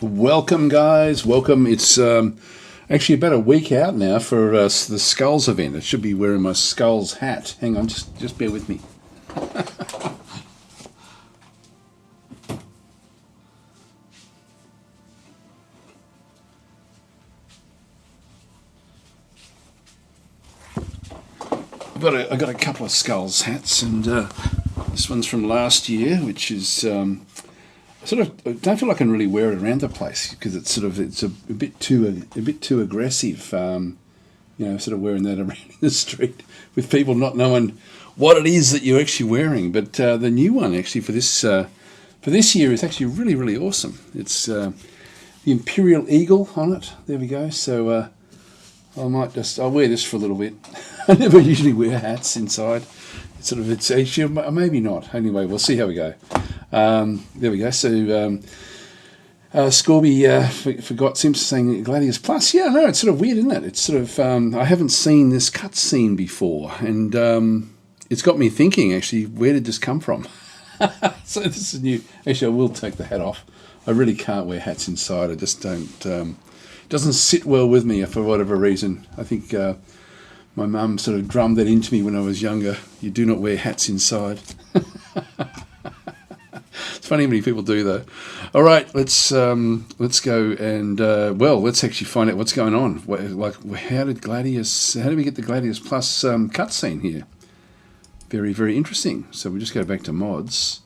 Welcome, guys. Welcome. It's actually about a week out now for the Skulls event. I should be wearing my Skulls hat. Hang on, just bear with me. I've got a couple of Skulls hats, and this one's from last year, which is I don't feel like I can really wear it around the place because it's a bit too aggressive. Sort of wearing that around in the street with people not knowing what it is that you're actually wearing. But the new one actually for this year is actually really, really awesome. It's the Imperial Eagle on it. There we go. So I'll wear this for a little bit. I never usually wear hats inside. It's actually, maybe not. Anyway, we'll see how we go. There we go. So Scorby forgot Simpson saying Gladius Plus. Yeah, no, it's sort of weird, isn't it? It's sort of I haven't seen this cutscene before, and it's got me thinking. Actually, where did this come from? So this is new. Actually, I will take the hat off. I really can't wear hats inside. I just don't. It doesn't sit well with me for whatever reason. I think my mum sort of drummed that into me when I was younger. You do not wear hats inside. It's funny how many people do, though. All right, let's go and let's actually find out what's going on. How did we get the Gladius Plus cutscene here? Very, very interesting. So we just go back to mods.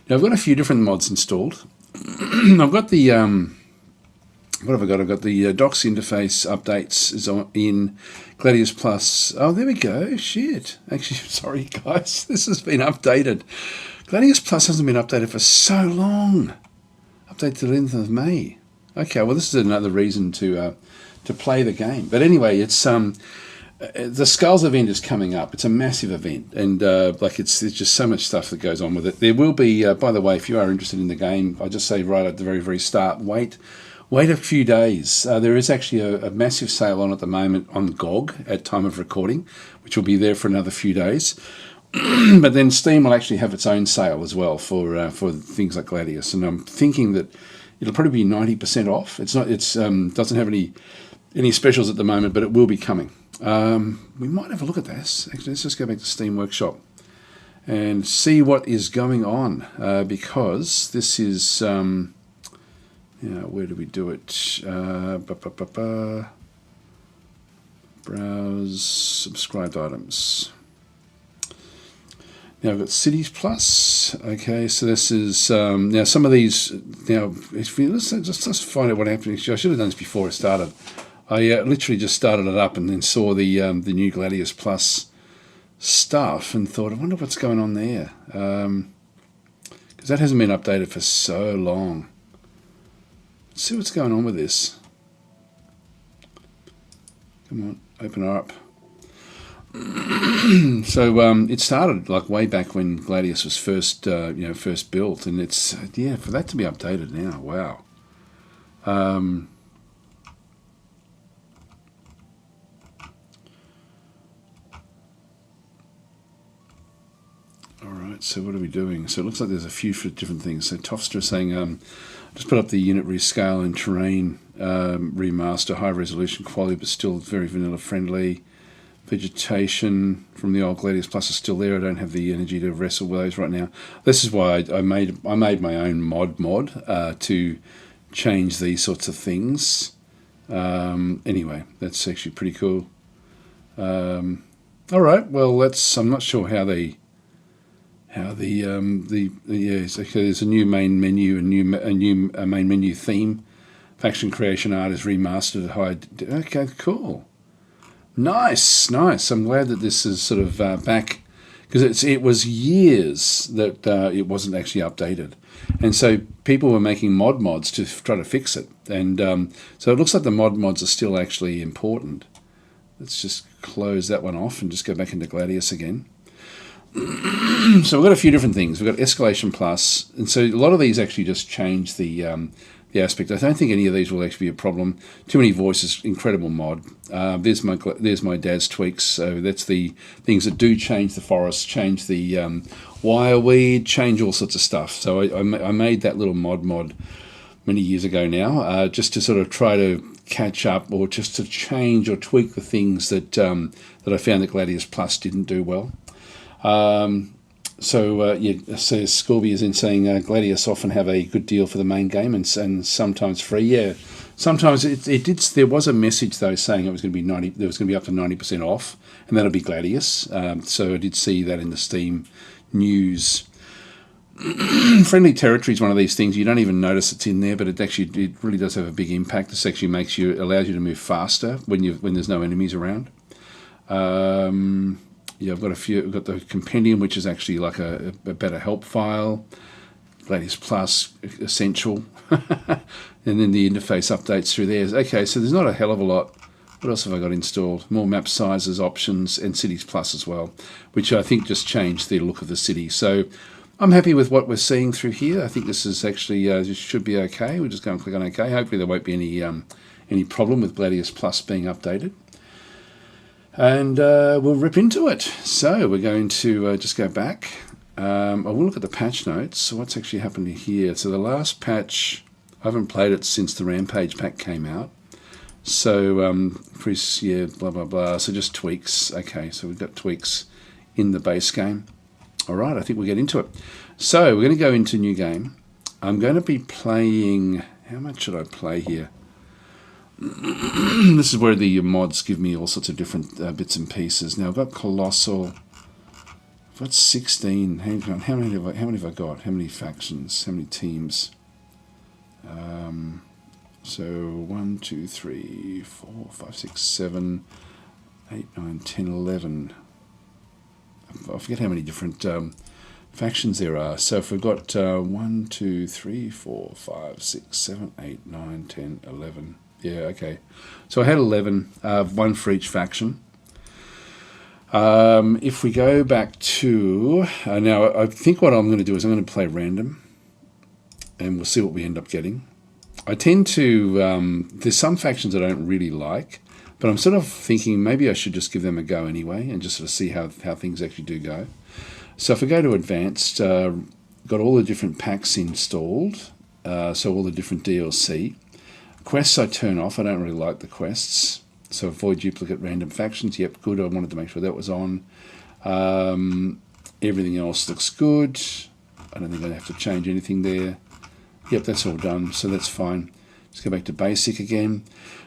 Now I've got a few different mods installed. I've got the what have I got? I've got the docs interface updates is in Gladius Plus. Oh, there we go. Shit. Actually, sorry guys, this has been updated. Gladius Plus hasn't been updated for so long. Update to the 11th of May. Okay, well this is another reason to play the game. But anyway, it's the Skulls event is coming up. It's a massive event, and there's just so much stuff that goes on with it. There will be, by the way, if you are interested in the game, I'll just say right at the very, very start, wait a few days. There is actually a massive sale on at the moment on GOG at time of recording, which will be there for another few days. But then Steam will actually have its own sale as well for things like Gladius, and I'm thinking that it'll probably be 90% off. It's not. Doesn't have any specials at the moment, but it will be coming. We might have a look at this. Actually, let's just go back to Steam Workshop and see what is going on because this is. Where do we do it? Browse subscribed items. Now I've got Cities Plus. Okay, so this is now some of these. Now, let's find out what happened. I should have done this before I started. I literally just started it up and then saw the new Gladius Plus stuff and thought, I wonder what's going on there, because that hasn't been updated for so long. Let's see what's going on with this. Come on, open her up. So it started like way back when Gladius was first built, and it's for that to be updated now. Wow. All right. So what are we doing? So it looks like there's a few different things. So Tofster is saying, just put up the unit rescale and terrain remaster, high resolution quality, but still very vanilla friendly. Vegetation from the old Gladius Plus is still there. I don't have the energy to wrestle with those right now. This is why I made my own mod to change these sorts of things. Anyway, that's actually pretty cool. All right, well I'm not sure how there's a new main menu, a new main menu theme. Faction creation art is remastered at high. Okay, cool. Nice. I'm glad that this is sort of back, because it was years that it wasn't actually updated, and so people were making mods to try to fix it, and so it looks like the mods are still actually important. Let's just close that one off and just go back into Gladius again. So we've got a few different things. We've got Escalation Plus, and so a lot of these actually just change the aspect. I don't think any of these will actually be a problem. Too many voices, incredible mod. There's my dad's tweaks. So that's the things that do change the forest, change the wire weed, change all sorts of stuff. So I made that little mod many years ago now, just to sort of try to catch up or just to change or tweak the things that that I found that Gladius Plus didn't do well. So Scorby is in saying Gladius often have a good deal for the main game and sometimes free. Yeah, sometimes it did. There was a message though saying it was going to be 90. There was going to be up to 90% off, and that'll be Gladius. So I did see that in the Steam news. Friendly territory is one of these things you don't even notice it's in there, but it really does have a big impact. This actually allows you to move faster when there's no enemies around. Yeah, I've got the compendium, which is actually like a better help file. Gladius Plus essential, and then the interface updates through there. Okay, so there's not a hell of a lot. What else have I got installed? More map sizes, options, and Cities Plus as well, which I think just changed the look of the city. So I'm happy with what we're seeing through here. I think this is actually this should be okay. We'll just go and click on OK. Hopefully there won't be any problem with Gladius Plus being updated. And we'll rip into it. So we're going to just go back. I will look at the patch notes. So what's actually happening here? So the last patch, I haven't played it since the Rampage pack came out. So, yeah, blah, blah, blah. So just tweaks. Okay, so we've got tweaks in the base game. All right, I think we'll get into it. So we're going to go into new game. I'm going to be playing... How much should I play here? This is where the mods give me all sorts of different bits and pieces. Now I've got Colossal. I've got 16. Hang on, how many have I got? How many factions? How many teams? So 1, 2, 3, 4, 5, 6, 7, 8, 9, 10, 11. I forget how many different factions there are. So if we've got 1, 2, 3, 4, 5, 6, 7, 8, 9, 10, 11. Yeah, okay. So I had 11, one for each faction. If we go back to... now, I think what I'm going to do is I'm going to play random. And we'll see what we end up getting. I tend to... there's some factions I don't really like. But I'm sort of thinking maybe I should just give them a go anyway. And just sort of see how things actually do go. So if we go to advanced, got all the different packs installed. So all the different DLC. Quests I turn off. I don't really like the quests. So avoid duplicate random factions. Yep, good. I wanted to make sure that was on. Everything else looks good. I don't think I have to change anything there. Yep, that's all done. So that's fine. Let's go back to basic again.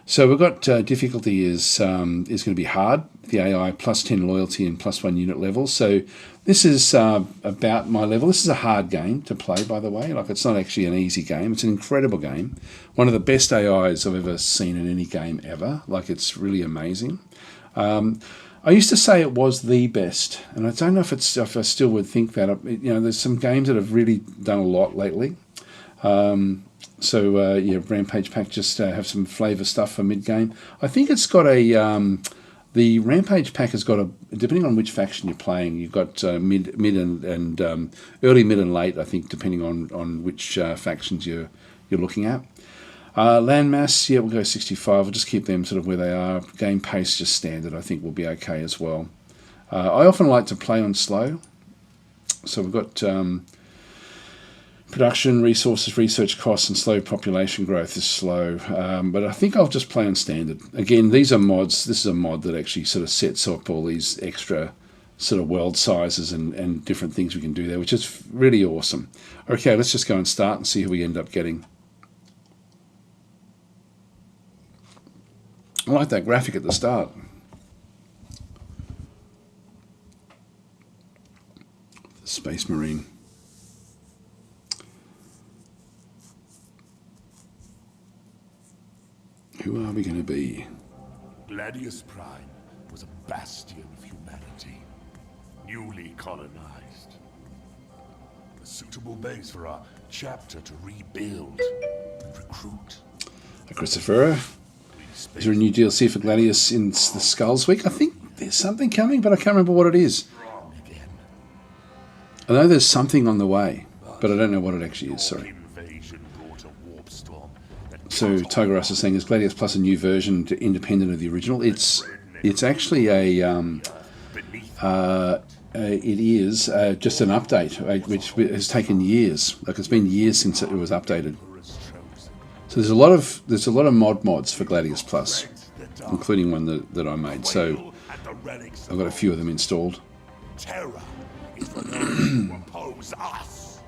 So we've got difficulty is going to be hard. The AI plus 10 loyalty and plus 1 unit level. So this is about my level. This is a hard game to play, by the way. Like, it's not actually an easy game. It's an incredible game. One of the best AIs I've ever seen in any game ever. Like, it's really amazing. I used to say it was the best, and I don't know if I still would think that. You know, there's some games that have really done a lot lately. Yeah, Rampage Pack just have some flavour stuff for mid-game. I think it's got a... the Rampage Pack has got a... Depending on which faction you're playing, you've got mid and early, mid and late, I think, depending on which factions you're looking at. Landmass, yeah, we'll go 65. We'll just keep them sort of where they are. Game pace, just standard, I think will be okay as well. I often like to play on slow. So we've got... production, resources, research costs, and slow population growth is slow. But I think I'll just play on standard. Again, these are mods. This is a mod that actually sort of sets up all these extra sort of world sizes and different things we can do there, which is really awesome. Okay, let's just go and start and see who we end up getting. I like that graphic at the start. The Space Marine. Who are we going to be? Gladius Prime was a bastion of humanity, newly colonized. A suitable base for our chapter to rebuild and recruit. Christopher, is there a new DLC for Gladius in the Skulls Week? I think there's something coming, but I can't remember what it is. I know there's something on the way, but I don't know what it actually is, sorry. So Tiger Russ is saying, is Gladius Plus a new version independent of the original? It's actually it is just an update, which has taken years. Like, it's been years since it was updated. So there's a lot of mods for Gladius Plus, including one that I made. So I've got a few of them installed. Terror is for those who oppose us.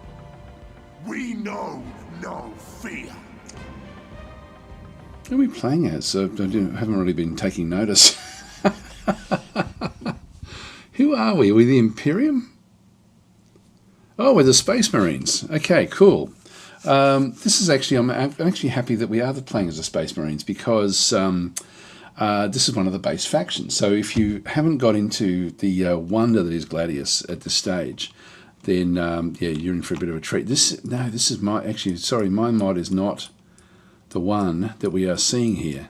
We know no fear. Who are we playing as? I haven't really been taking notice. Who are we? Are we the Imperium? Oh, we're the Space Marines. Okay, cool. This is actually, I'm actually happy that we are playing as the Space Marines, because this is one of the base factions. So if you haven't got into the wonder that is Gladius at this stage, then yeah, you're in for a bit of a treat. This is my mod is not the one that we are seeing here.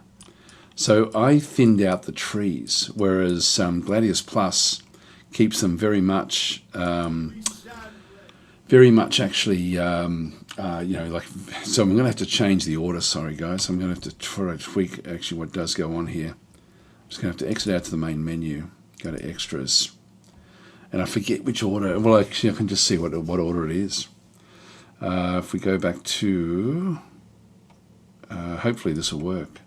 So I thinned out the trees, whereas Gladius Plus keeps them very much actually, you know, like, so I'm going to have to change the order, sorry guys. I'm going to have to try to tweak actually what does go on here. I'm just going to have to exit out to the main menu, go to extras, and I forget which order. Well, actually I can just see what order it is. If we go back to, hopefully this will work.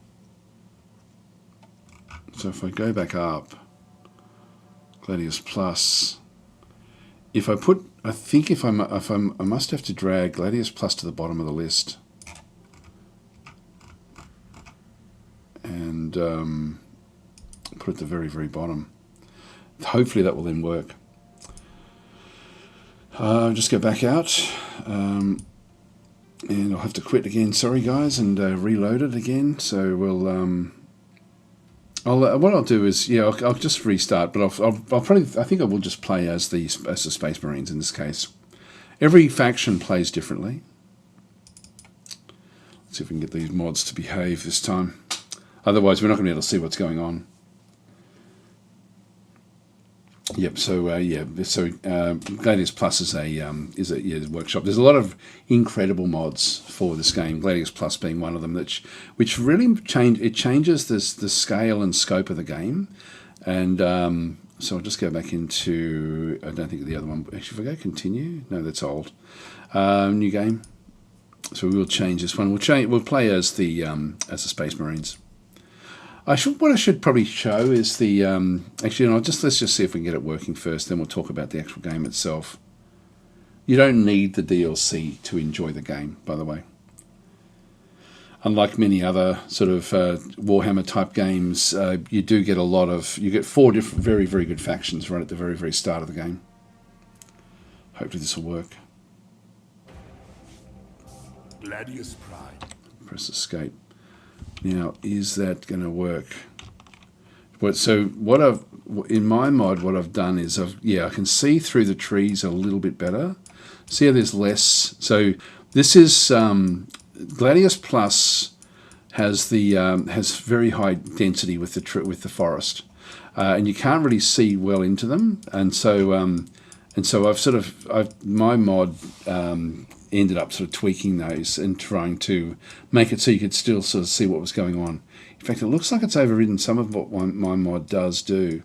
So if I go back up, Gladius Plus, if I put, I think I must have to drag Gladius Plus to the bottom of the list, and put it at the very, very bottom. Hopefully that will then work. Just go back out, and I'll have to quit again. Sorry guys, and reload it again. So we'll. What I'll do is, yeah, I'll just restart, but I'll probably, I think I will just play as the Space Marines in this case. Every faction plays differently. Let's see if we can get these mods to behave this time. Otherwise, we're not going to be able to see what's going on. Yep. So yeah. So Gladius Plus is a workshop. There's a lot of incredible mods for this game. Gladius Plus being one of them, which really changes the scale and scope of the game. And so I'll just go back into. I don't think the other one. Actually, if I go continue, no, that's old. New game. So we will change this one. We'll play as the Space Marines. What I should probably show is the actually, you know, let's just see if we can get it working first. Then we'll talk about the actual game itself. You don't need the DLC to enjoy the game, by the way. Unlike many other sort of Warhammer type games, you do get you get 4 different, very, very good factions right at the very, very start of the game. Hopefully this will work. Gladius Prime. Press escape. Now, is that going to work? So in my mod, what I've done is I can see through the trees a little bit better. See how there's less. So this is Gladius Plus has very high density with the forest, and you can't really see well into them. And so my mod ended up sort of tweaking those and trying to make it so you could still sort of see what was going on. In fact, it looks like it's overridden some of what my mod does do.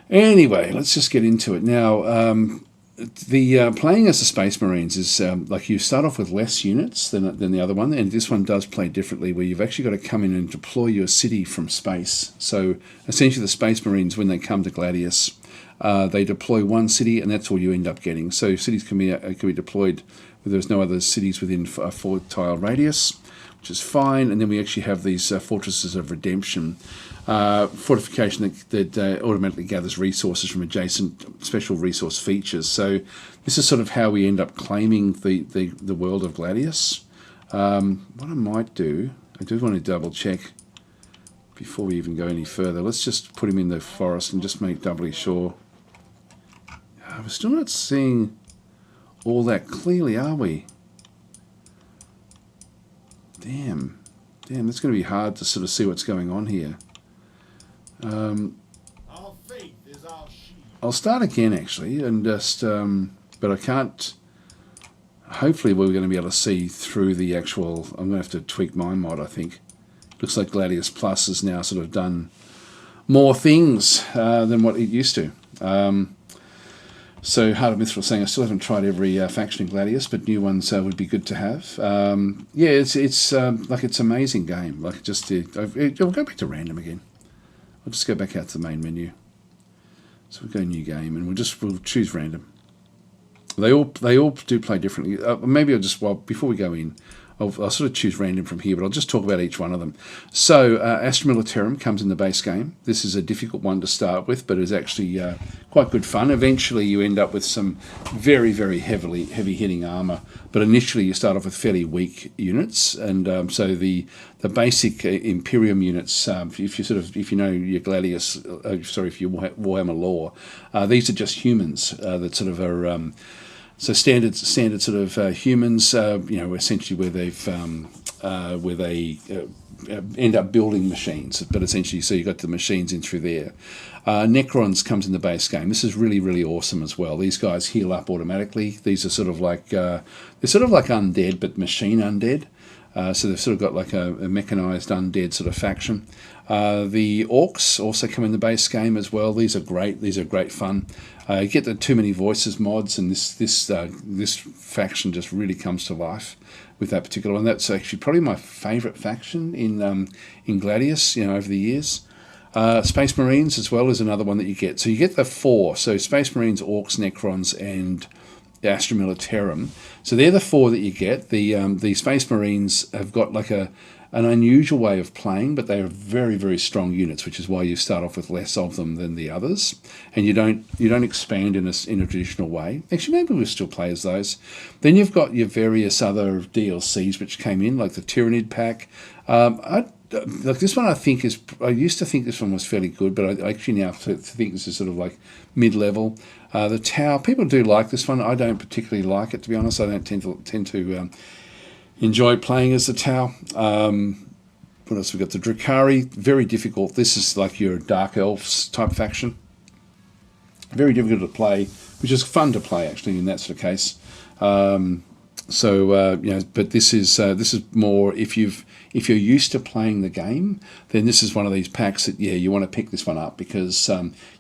Anyway, let's just get into it. Now, the playing as the Space Marines is like you start off with less units than the other one, and this one does play differently, where you've actually got to come in and deploy your city from space. So essentially the Space Marines, when they come to Gladius, they deploy one city, and that's all you end up getting. So cities can be deployed where there's no other cities within a 4-tile radius, which is fine. And then we actually have these fortresses of redemption, fortification that automatically gathers resources from adjacent special resource features. So this is sort of how we end up claiming the world of Gladius. What I might do, I do want to double check before we even go any further. Let's just put him in the forest and just make doubly sure. We're still not seeing all that clearly, are we? Damn, that's going to be hard to sort of see what's going on here. Our faith is our shield. I'll start again, actually, and just, but I can't. Hopefully we're going to be able to see through the actual. I'm going to have to tweak my mod, I think. Looks like Gladius Plus has now sort of done more things than what it used to. So Heart of Mithril saying I still haven't tried every faction in Gladius, but new ones would be good to have. Yeah, it's like it's an amazing game. Like just I'll go back to random again. I'll just go back out to the main menu. So we'll go new game and we'll choose random. They all do play differently. Maybe before we go in, I'll sort of choose random from here, but I'll just talk about each one of them. So Astra Militarum comes in the base game. This is a difficult one to start with, but it's actually quite good fun. Eventually you end up with some very, very heavy-hitting armour, but initially you start off with fairly weak units, and so the basic Imperium units, if you know your Gladius, if you Warhammer lore, these are just humans that sort of are... So standard sort of humans, essentially where they end up building machines, but essentially, so you've got the machines in through there. Necrons comes in the base game. This is really, really awesome as well. These guys heal up automatically. These are sort of like undead, but machine undead. So they've sort of got like a mechanized undead sort of faction. The orcs also come in the base game as well. These are great. These are great fun. You get the Too Many Voices mods, and this faction just really comes to life with that particular one. That's actually probably my favourite faction in Gladius, over the years. Space Marines as well is another one that you get. So you get the 4. So Space Marines, Orcs, Necrons, and Astra Militarum. So they're the 4 that you get. The Space Marines have got like an unusual way of playing, but they are very, very strong units, which is why you start off with less of them than the others, and you don't expand in a traditional way. Actually, maybe we'll still play as those. Then you've got your various other DLCs which came in, like the Tyrannid pack. Like this one, I used to think this one was fairly good, but I actually now think this is sort of like mid-level. The Tau, people do like this one. I don't particularly like it, to be honest. I don't tend to enjoy playing as the Tau. What else we've got? The Drakari, very difficult. This is like your Dark Elves type faction. Very difficult to play, which is fun to play actually in that sort of case. But this is more if you're used to playing the game, then this is one of these packs that you want to pick this one up, because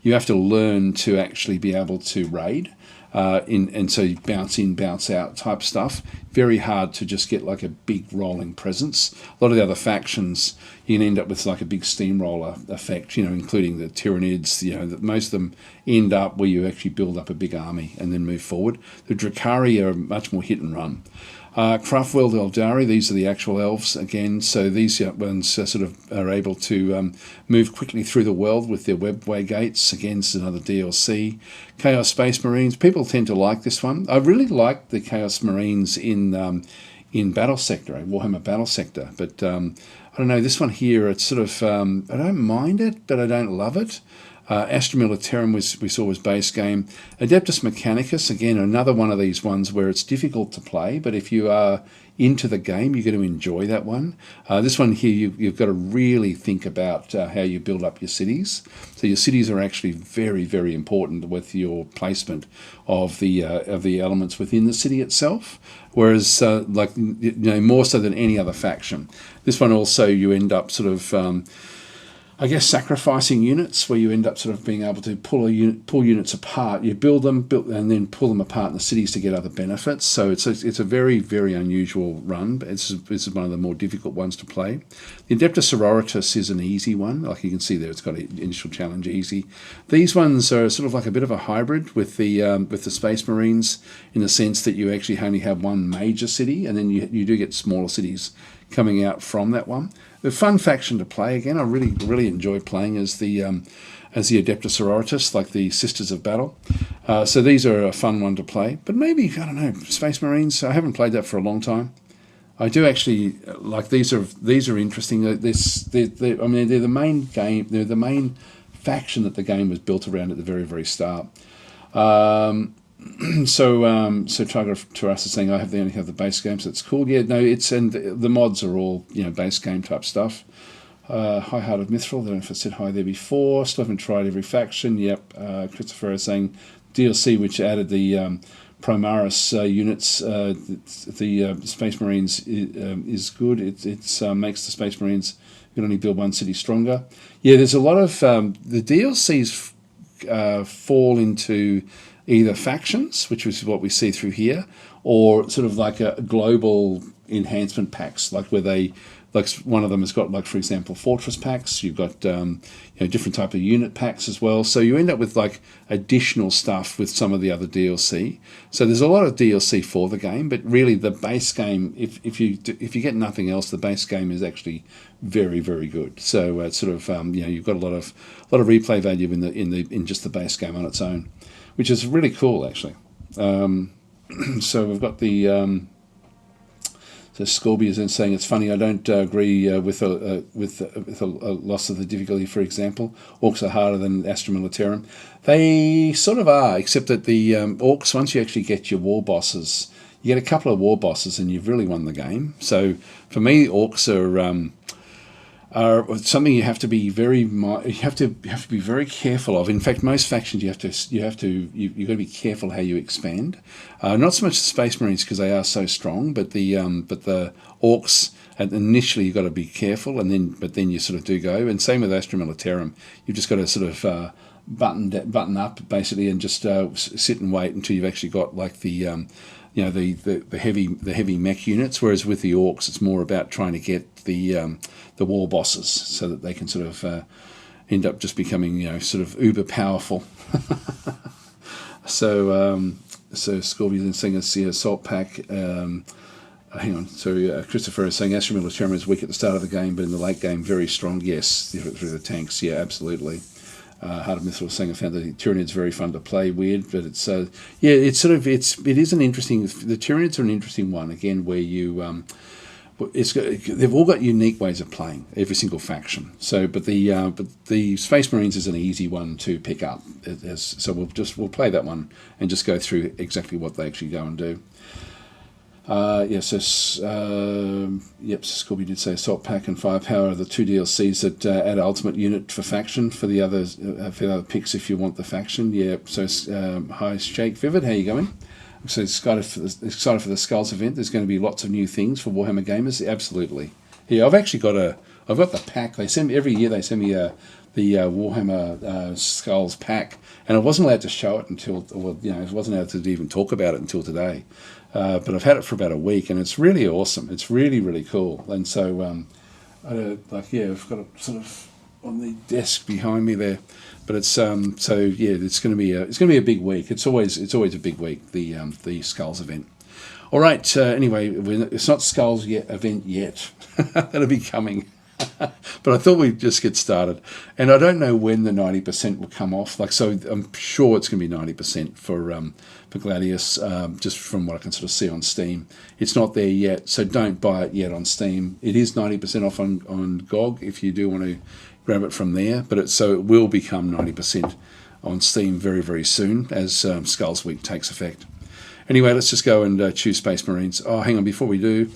you have to learn to actually be able to raid. And so you bounce in, bounce out type stuff. Very hard to just get like a big rolling presence. A lot of the other factions, you can end up with like a big steamroller effect, including the Tyrannids. Most of them end up where you actually build up a big army and then move forward. The Drakari are much more hit and run. Craftworld Eldari, these are the actual elves again, so these ones sort of are able to move quickly through the world with their webway gates. Again, this is another DLC. Chaos Space Marines, people tend to like this one. I really like the Chaos Marines in Battle Sector, Warhammer Battle Sector, but I don't know, this one here, it's sort of, I don't mind it, but I don't love it. Astra Militarum we saw was base game. Adeptus Mechanicus, again, another one of these ones where it's difficult to play, but if you are into the game, you're going to enjoy that one. This one here, you've got to really think about how you build up your cities. So your cities are actually very, very important with your placement of the elements within the city itself. Whereas, more so than any other faction, this one also you end up sort of sacrificing units, where you end up sort of being able to pull units apart. You build them, and then pull them apart in the cities to get other benefits. So it's a very, very unusual run. But this is one of the more difficult ones to play. The Adeptus Sororitas is an easy one. Like you can see there, it's got an initial challenge easy. These ones are sort of like a bit of a hybrid with the Space Marines, in the sense that you actually only have one major city, and then you do get smaller cities coming out from that one. A fun faction to play again. I really, really enjoy playing as the Adeptus Sororitas, like the Sisters of Battle. So these are a fun one to play. But maybe, I don't know, Space Marines. I haven't played that for a long time. I do actually like these are interesting. They're the main game. They're the main faction that the game was built around at the very, very start. So Tiger Taras is saying I only have the base game, so it's cool. Yeah, no, and the mods are all base game type stuff. High Heart of Mithril, I don't know if I said hi there before. Still haven't tried every faction. Yep. Christopher is saying DLC which added the Primaris units. The Space Marines is good. It makes the Space Marines, you can only build one city stronger. Yeah, there's a lot of the DLCs fall into either factions, which is what we see through here, or sort of like a global enhancement packs, like where they, like one of them has got, like, for example, fortress packs. You've got different type of unit packs as well. So you end up with like additional stuff with some of the other DLC. So there's a lot of DLC for the game, but really the base game, if you get nothing else, the base game is actually very, very good. So it's sort of you've got a lot of replay value in just the base game on its own, which is really cool actually. So we've got the. So Scorby is then saying, it's funny, I don't agree with a loss of the difficulty, for example. Orcs are harder than Astra Militarum. They sort of are, except that the Orcs, once you actually get your war bosses, you get a couple of war bosses and you've really won the game. So for me, Orcs are something you have to be very careful of. In fact, most factions you've got to be careful how you expand. Not so much the Space Marines because they are so strong, but the Orcs. Initially you've got to be careful, but then you sort of do go. And same with Astra Militarum. You've just got to sort of button up basically and just sit and wait until you've actually got like the heavy mech units. Whereas with the Orcs, it's more about trying to get the war bosses so that they can sort of end up just becoming sort of uber powerful. So Scorpion saying it's the assault pack. Hang on, so Christopher is saying Astra Militarum is weak at the start of the game, but in the late game very strong. Yes, through the tanks. Yeah, absolutely. Heart of Mithril saying I found the Tyranids very fun to play. Weird, but it's it is an interesting. The Tyranids are an interesting one again, where you they've all got unique ways of playing, every single faction. So, but the Space Marines is an easy one to pick up. So we'll play that one and just go through exactly what they actually go and do. Scorby did say Assault Pack and Firepower are the two DLCs that add Ultimate Unit for faction for the other picks if you want the faction. Yeah. So hi, Shake Vivid, how you going? So excited for the Skulls event. There's going to be lots of new things for Warhammer gamers. Absolutely. Yeah, I've got the pack. They send me every year. They send me the Warhammer Skulls pack, and I wasn't allowed to show it until I wasn't allowed to even talk about it until today. But I've had it for about a week, and it's really awesome. It's really, really cool. And so I've got it sort of on the desk behind me there. But it's it's going to be a big week. It's always a big week, the Skulls event. All right. Anyway, it's not Skulls event yet. That'll be coming. But I thought we'd just get started, and I don't know when the 90% will come off. So I'm sure it's going to be 90% for Gladius, just from what I can sort of see on Steam. It's not there yet, so don't buy it yet on Steam. It is 90% off on GOG if you do want to grab it from there, but it will become 90% on Steam very, very soon as Skulls Week takes effect. Anyway, let's just go and choose Space Marines. Oh, hang on, before we do,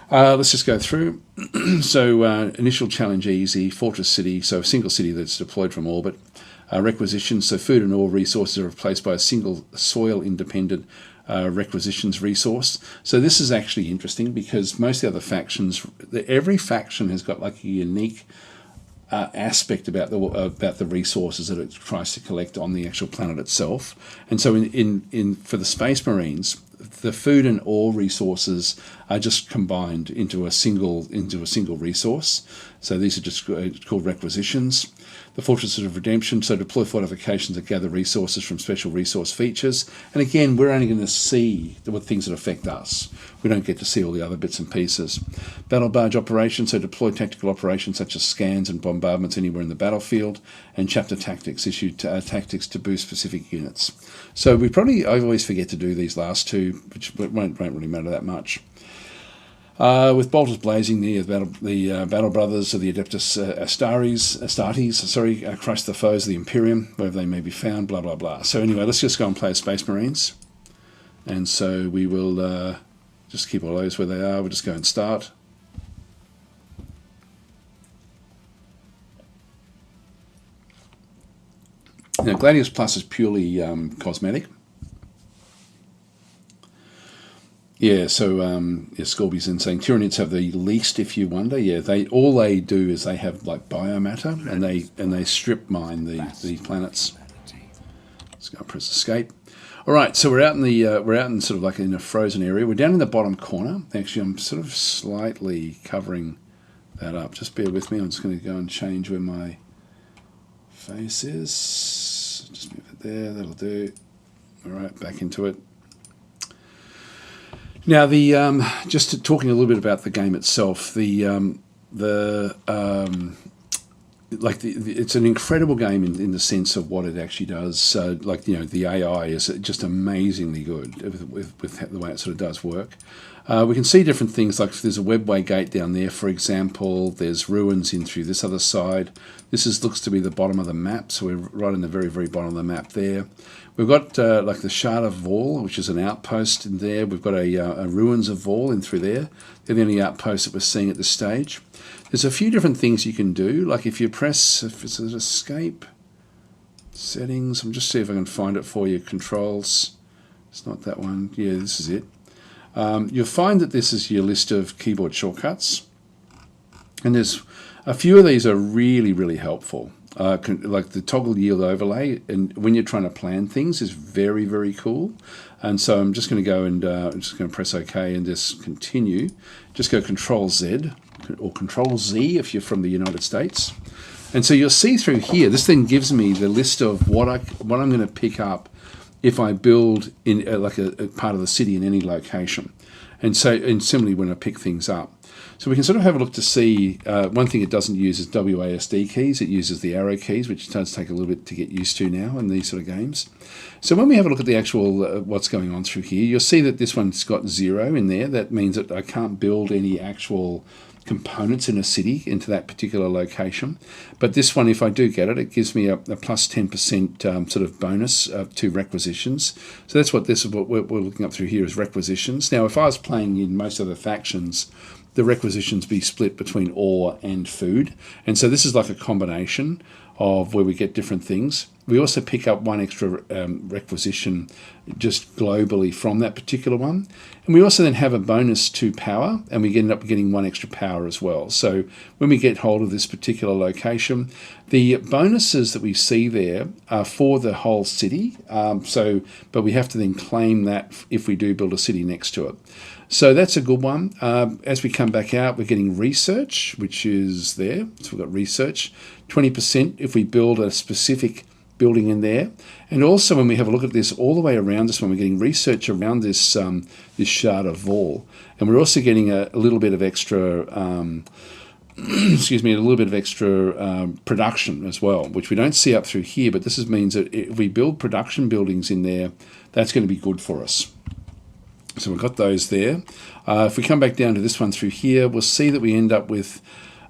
let's just go through. So initial challenge easy, Fortress City, so a single city that's deployed from orbit. Requisitions, so food and ore resources are replaced by a single soil-independent requisitions resource. So this is actually interesting because most of the other factions, every faction has got like a unique aspect about the resources that it tries to collect on the actual planet itself. And so in for the Space Marines, the food and ore resources are just combined into a single resource. So these are just called requisitions. The Fortresses of Redemption, so deploy fortifications that gather resources from special resource features. And again, we're only going to see the things that affect us. We don't get to see all the other bits and pieces. Battle Barge Operations, so deploy tactical operations such as scans and bombardments anywhere in the battlefield. And Chapter Tactics, issue tactics to boost specific units. So I always forget to do these last two, which won't really matter that much. With Bolters Blazing, the Battle Brothers of the Adeptus Astartes, crush the foes of the Imperium, wherever they may be found, blah, blah, blah. So anyway, let's just go and play as Space Marines. And so we will just keep all those where they are. We'll just go and start. Now, Gladius Plus is purely cosmetic. Yeah, so Scorby's in saying Tyranids have the least, if you wonder. Yeah, all they do is they have like biomatter, and they strip mine the planets. Let's go and press escape. All right, so we're out in sort of like in a frozen area. We're down in the bottom corner. Actually, I'm sort of slightly covering that up. Just bear with me. I'm just going to go and change where my face is. Just move it there. That'll do. All right, back into it. Now, just talking a little bit about the game itself. It's an incredible game in the sense of what it actually does. So, the AI is just amazingly good with the way it sort of does work. We can see different things, like there's a webway gate down there, for example. There's ruins in through this other side. This looks to be the bottom of the map, so we're right in the very, very bottom of the map there. We've got the Shard of Vaul, which is an outpost in there. We've got a Ruins of Vaul in through there. They're the only outposts that we're seeing at this stage. There's a few different things you can do, like if it's an escape, settings, I'm just see if I can find it for you, controls, it's not that one, yeah, this is it. You'll find that this is your list of keyboard shortcuts, and there's a few of these are really, really helpful. Like the toggle yield overlay, and when you're trying to plan things, is very, very cool. And so I'm just going to go and I'm just going to press OK and just continue. Just go Control Z or Control Z if you're from the United States. And so you'll see through here, this then gives me the list of what I'm going to pick up if I build in like a part of the city in any location. And similarly when I pick things up. So we can sort of have a look to see, one thing it doesn't use is WASD keys. It uses the arrow keys, which does take a little bit to get used to now in these sort of games. So when we have a look at the actual what's going on through here, you'll see that this one's got 0 in there. That means that I can't build any actual components in a city into that particular location. But this one, if I do get it, it gives me a plus 10% sort of bonus to requisitions. So that's what we're looking up through here is requisitions. Now, if I was playing in most other factions, the requisitions be split between ore and food. And so this is like a combination of where we get different things. We also pick up one extra requisition just globally from that particular one. And we also then have a bonus to power, and we end up getting one extra power as well. So when we get hold of this particular location, the bonuses that we see there are for the whole city. But we have to then claim that if we do build a city next to it. So that's a good one. As we come back out, we're getting research, which is there. So we've got research, 20% if we build a specific building in there. And also when we have a look at this all the way around this one, we're getting research around this this Shard of Vaul. And we're also getting a little bit of extra, excuse me, a little bit of extra production as well, which we don't see up through here. But this means that if we build production buildings in there, that's going to be good for us. So we've got those there. If we come back down to this one through here, we'll see that we end up with,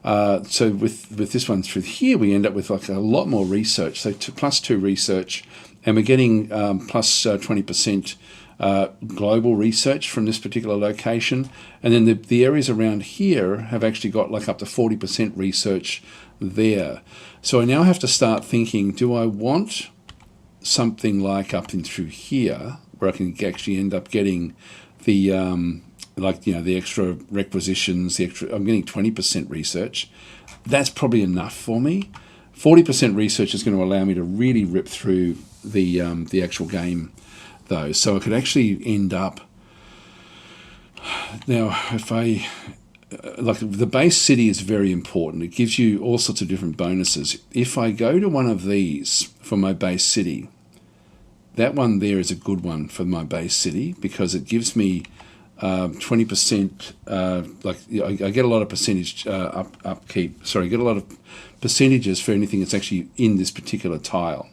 so with this one through here, we end up with like a lot more research. So plus 2 research, and we're getting plus 20% global research from this particular location. And then the areas around here have actually got like up to 40% research there. So I now have to start thinking, do I want something like up in through here, where I can actually end up getting the the extra requisitions, I'm getting 20% research. That's probably enough for me. 40% research is going to allow me to really rip through the actual game, though. So I could actually end up now if I the base city is very important. It gives you all sorts of different bonuses. If I go to one of these for my base city, that one there is a good one for my base city because it gives me 20%. I get a lot of percentage upkeep. Sorry, I get a lot of percentages for anything that's actually in this particular tile.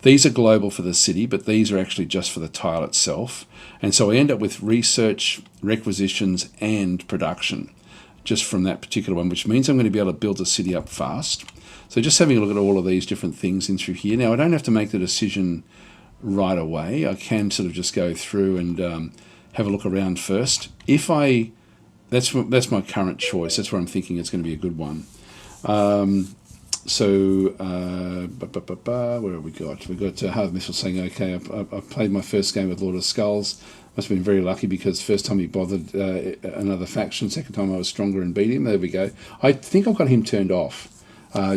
These are global for the city, but these are actually just for the tile itself. And so I end up with research, requisitions, and production just from that particular one, which means I'm going to be able to build the city up fast. So just having a look at all of these different things in through here. Now, I don't have to make the decision right away. I can sort of just go through and have a look around first. That's my current choice. That's where I'm thinking it's going to be a good one. Where have we got? We've got Hard Missile saying, okay, I played my first game with Lord of Skulls. Must have been very lucky because first time he bothered another faction, second time I was stronger and beat him. There we go. I think I've got him turned off.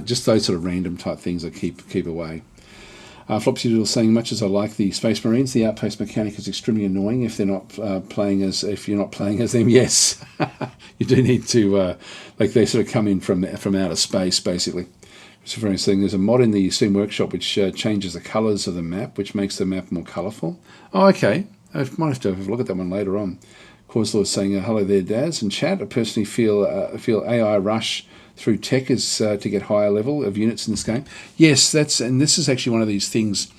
Just those sort of random type things I keep away. Flopsy Doodle saying, much as I like the Space Marines, the outpost mechanic is extremely annoying if they're not playing as if you're not playing as them. Yes, you do need to like they sort of come in from outer space basically. Christopher is saying there's a mod in the Steam Workshop which changes the colours of the map, which makes the map more colourful. Oh, okay. I might have to have a look at that one later on. Causelor is saying, hello there, Daz. In chat, I personally feel AI rush through tech is to get higher level of units in this game. Yes, and this is actually one of these things,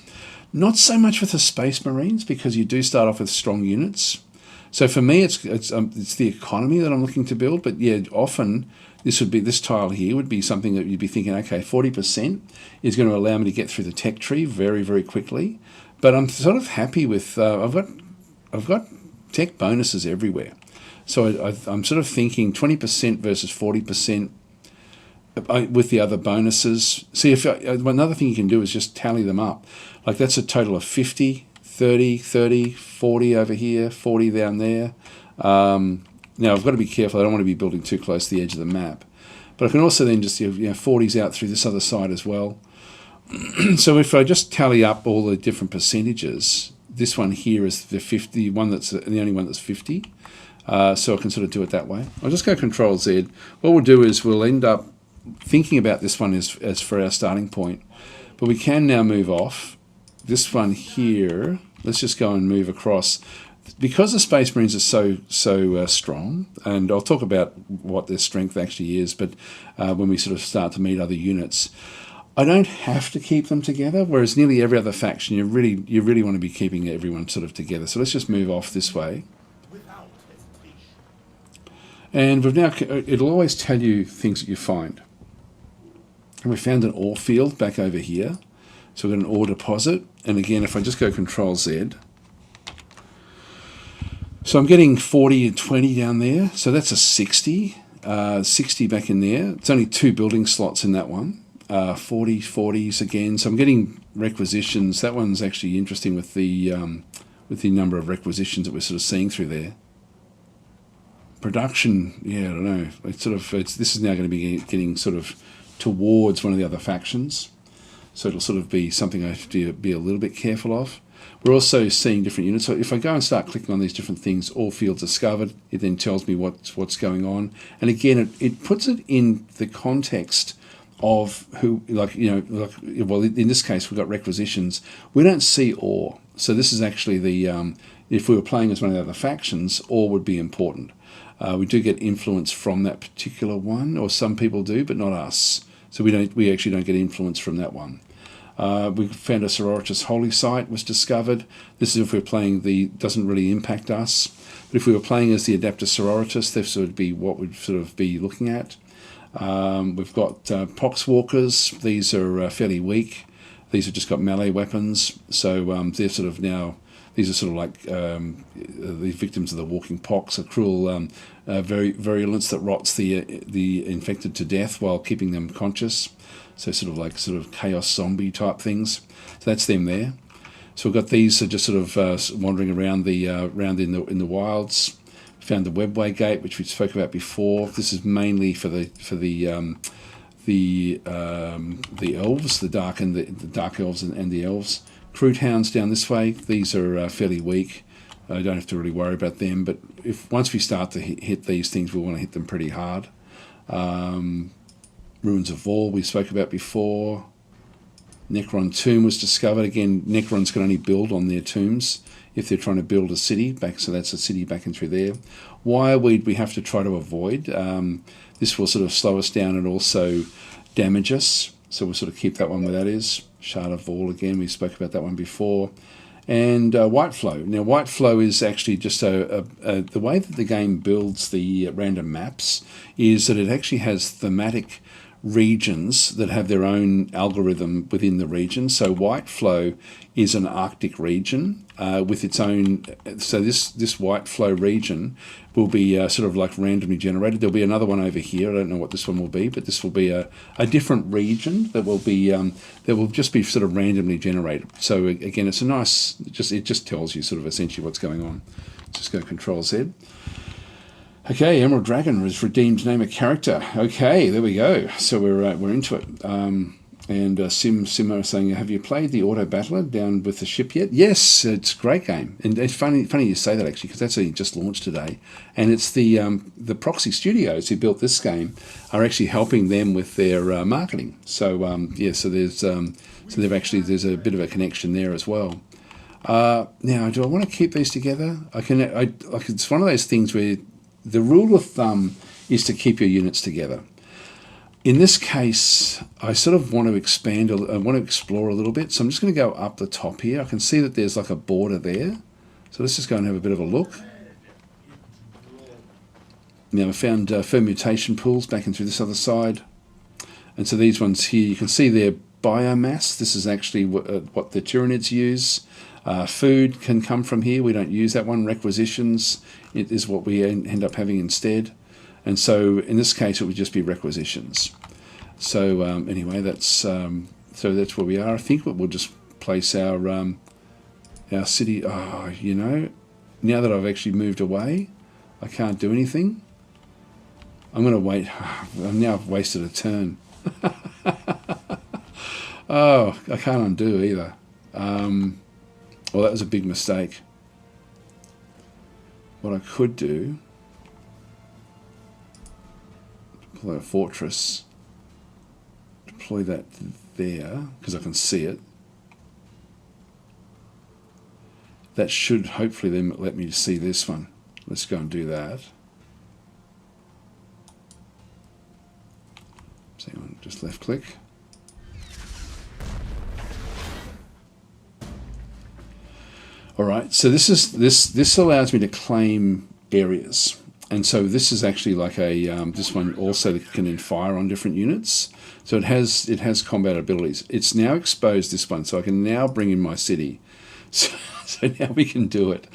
not so much with the Space Marines, because you do start off with strong units. So for me, it's the economy that I'm looking to build, but yeah, often this tile here would be something that you'd be thinking, okay, 40% is going to allow me to get through the tech tree very, very quickly. But I'm sort of happy with I've got tech bonuses everywhere, so I'm sort of thinking 20% versus 40% with the other bonuses. See, another thing you can do is just tally them up. Like that's a total of 50, 30, 30, 40 over here, 40 down there. Now, I've got to be careful. I don't want to be building too close to the edge of the map. But I can also then just 40s out through this other side as well. So if I just tally up all the different percentages, this one here is the 50, the only one that's 50. So I can sort of do it that way. I'll just go Control Z. What we'll do is we'll end up thinking about this one as for our starting point. But we can now move off. This one here, let's just go and move across. Because the Space Marines are so strong, and I'll talk about what their strength actually is, but when we sort of start to meet other units, I don't have to keep them together, whereas nearly every other faction, you really want to be keeping everyone sort of together. So let's just move off this way. And it'll always tell you things that you find. And we found an ore field back over here. So we've got an ore deposit. And again, if I just go Control Z, so I'm getting 40 and 20 down there. So that's a 60. 60 back in there. It's only 2 building slots in that one. 40, 40s again. So I'm getting requisitions. That one's actually interesting with the number of requisitions that we're sort of seeing through there. Production, yeah, I don't know. This is now going to be getting sort of towards one of the other factions. So it'll sort of be something I have to be a little bit careful of. We're also seeing different units. So if I go and start clicking on these different things, all fields discovered, it then tells me what's going on. And again, it puts it in the context of who, well, in this case, we've got requisitions. We don't see ore. So this is actually if we were playing as one of the other factions, ore would be important. We do get influence from that particular one, or some people do, but not us. So we actually don't get influence from that one. We found a Sororitas holy site was discovered. This is if we're playing doesn't really impact us. But if we were playing as the Adeptus Sororitas, this would be what we'd sort of be looking at. We've got Poxwalkers. These are fairly weak. These have just got melee weapons. So they're sort of now, these are sort of like the victims of the walking pox, a cruel virulence that rots the infected to death while keeping them conscious. So sort of chaos zombie type things. So that's them there. So we've got these are just sort of wandering around in the wilds. Found the Webway Gate, which we spoke about before. This is mainly for the elves, the dark elves and the elves. Crude hounds down this way. These are fairly weak. I don't have to really worry about them. But once we start to hit these things, we want to hit them pretty hard. Ruins of Vol we spoke about before. Necron tomb was discovered. Again, Necrons can only build on their tombs if they're trying to build a city back. So that's a city back in through there. Wireweed we have to try to avoid. This will sort of slow us down and also damage us. So we'll sort of keep that one where that is. Shard of Vol again, we spoke about that one before. And Whiteflow. Now Whiteflow is actually just the way that the game builds the random maps is that it actually has thematic regions that have their own algorithm within the region. So Whiteflow is an Arctic region with its own. So this Whiteflow region will be sort of like randomly generated. There'll be another one over here. I don't know what this one will be, but this will be a different region that will be that will just be sort of randomly generated. So again, it's a nice. It just tells you sort of essentially what's going on. Let's just go Control Z. Okay, Emerald Dragon was redeemed. Name a character. Okay, there we go. So we're into it. And Simo saying, have you played the Auto Battler down with the ship yet? Yes, it's a great game. And it's funny you say that, actually, because that's only just launched today. And it's the Proxy Studios who built this game are actually helping them with their marketing. So, so there's there's a bit of a connection there as well. Now, do I want to keep these together? It's one of those things where the rule of thumb is to keep your units together. In this case, I sort of want to expand, I want to explore a little bit. So I'm just going to go up the top here. I can see that there's like a border there. So let's just go and have a bit of a look. Now I found fermentation pools back in through this other side. And so these ones here, you can see their biomass. This is actually what the Tyranids use. Food can come from here. We don't use that one. Requisitions, it is what we end up having instead. And so in this case, it would just be requisitions. So anyway, that's where we are. I think we'll just place our city. Oh, you know, now that I've actually moved away, I can't do anything. I'm going to wait. Now I've wasted a turn. Oh, I can't undo either. Well, that was a big mistake. What I could do, deploy a fortress, deploy that there, because I can see it. That should hopefully then let me see this one. Let's go and do that. So just left click. All right, so this allows me to claim areas, and so this is actually like a this one also can then fire on different units. So it has combat abilities. It's now exposed, this one, so I can now bring in my city. So now we can do it.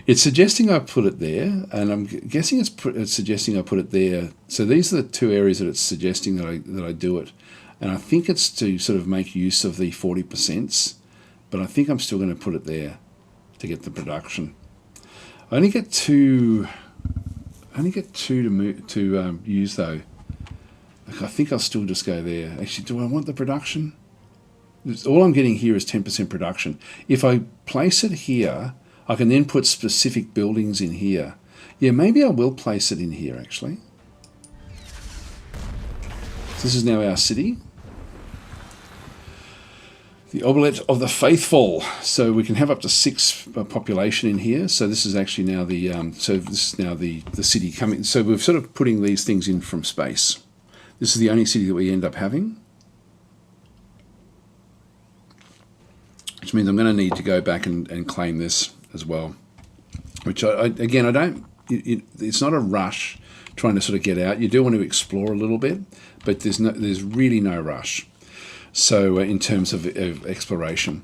It's suggesting I put it there, and I'm guessing it's suggesting I put it there. So these are the two areas that it's suggesting that I do it, and I think it's to sort of make use of the 40%, but I think I'm still going to put it there to get the production. I only get two to use though. I think I'll still just go there. Actually, do I want the production? All I'm getting here is 10% production. If I place it here, I can then put specific buildings in here. Yeah, maybe I will place it in here actually. So this is now our city. The Obelette of the Faithful. So we can have up to 6 population in here. So this is actually now the city coming. So we're sort of putting these things in from space. This is the only city that we end up having, which means I'm going to need to go back and claim this as well. Which again I don't. It's not a rush trying to sort of get out. You do want to explore a little bit, but there's really no rush. So in terms of exploration.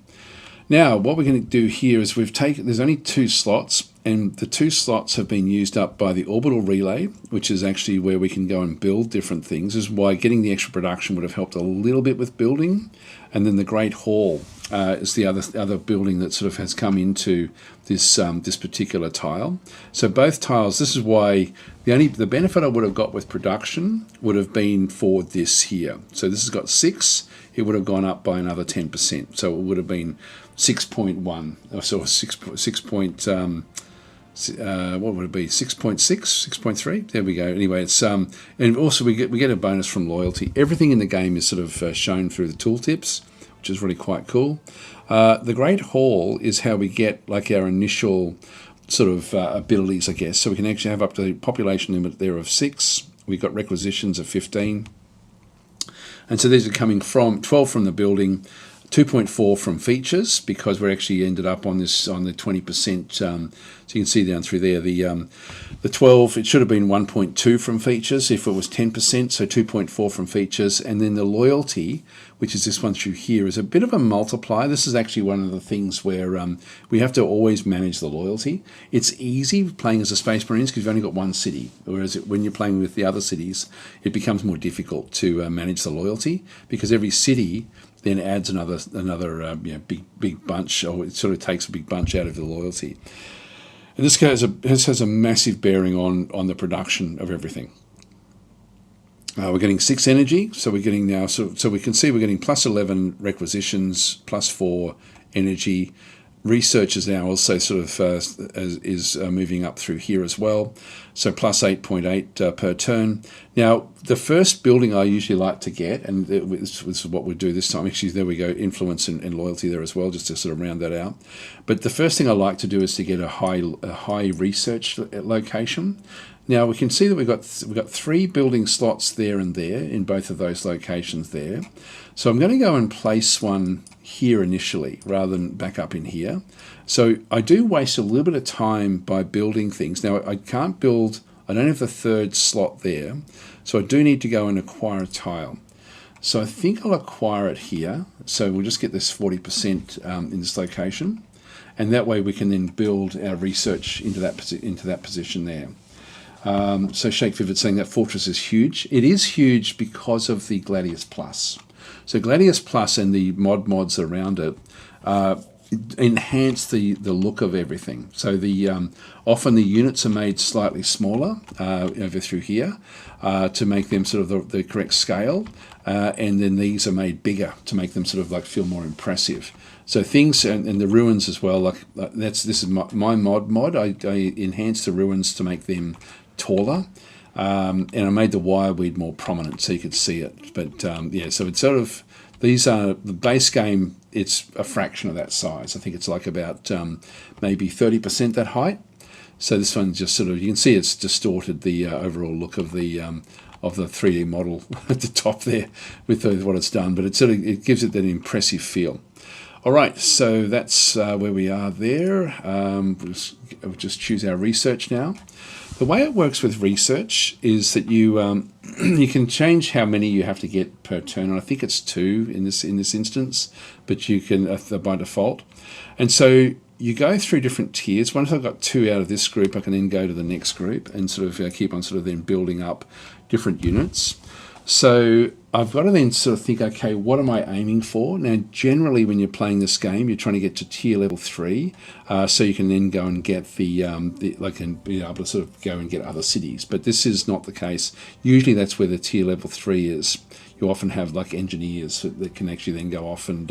Now, what we're going to do here is there's only 2 slots, and the 2 slots have been used up by the orbital relay, which is actually where we can go and build different things. This is why getting the extra production would have helped a little bit with building. And then the Great Hall is the other building that sort of has come into this this particular tile. So both tiles, this is why the benefit I would have got with production would have been for this here. So this has got 6. It would have gone up by another 10%. So it would have been 6.1, or so 6 point, what would it be? 6.6, 6.3. There we go. Anyway, it's and also we get a bonus from loyalty. Everything in the game is sort of shown through the tooltips, which is really quite cool. The Great Hall is how we get like our initial sort of abilities, I guess. So we can actually have up to the population limit there of 6. We've got requisitions of 15. And so these are coming from 12 from the building, 2.4 from features, because we're actually ended up on the 20%. So you can see down through there the 12. It should have been 1.2 from features if it was 10%. So 2.4 from features, and then the loyalty, which is this one through here, is a bit of a multiplier. This is actually one of the things where we have to always manage the loyalty. It's easy playing as a Space Marines because you've only got one city, whereas when you're playing with the other cities, it becomes more difficult to manage the loyalty, because every city then adds another big bunch, or it sort of takes a big bunch out of the loyalty. And this has a massive bearing on the production of everything. We're getting 6 energy, so we're getting now, so we can see we're getting plus 11 requisitions, plus 4 energy. Research is now also sort of is moving up through here as well, so plus 8.8 per turn. Now, the first building I usually like to get, and this is what we do this time, actually, there we go, influence and loyalty there as well, just to sort of round that out. But the first thing I like to do is to get a high research location. Now we can see that we've got 3 building slots there and there in both of those locations there. So I'm going to go and place one here initially rather than back up in here. So I do waste a little bit of time by building things. Now I can't build, I don't have the 3rd slot there, so I do need to go and acquire a tile. So I think I'll acquire it here. So we'll just get this 40% in this location, and that way we can then build our research into that position there. So Shake Vivid saying that fortress is huge. It is huge because of the Gladius Plus. So Gladius Plus and the mods around it enhance the look of everything. So often the units are made slightly smaller over through here to make them sort of the correct scale, and then these are made bigger to make them sort of like feel more impressive. So things and the ruins as well. Like this is my mod. I enhance the ruins to make them taller, and I made the wireweed more prominent so you could see it. But yeah, so it's sort of, these are the base game. It's a fraction of that size. I think it's like about maybe 30% that height. So this one just sort of, you can see it's distorted the overall look of the 3D model at the top there with what it's done, but it gives it that impressive feel. All right, so that's where we are there. We'll just choose our research now. The way it works with research is that you you can change how many you have to get per turn. And I think it's 2 in this instance, but you can by default. And so you go through different tiers. Once I've got 2 out of this group, I can then go to the next group and sort of keep on sort of then building up different units. So I've got to then sort of think, okay, what am I aiming for? Now, generally, when you're playing this game, you're trying to get to tier level 3, so you can then go and get and be able to sort of go and get other cities. But this is not the case. Usually, that's where the tier level 3 is. You often have like engineers that can actually then go off and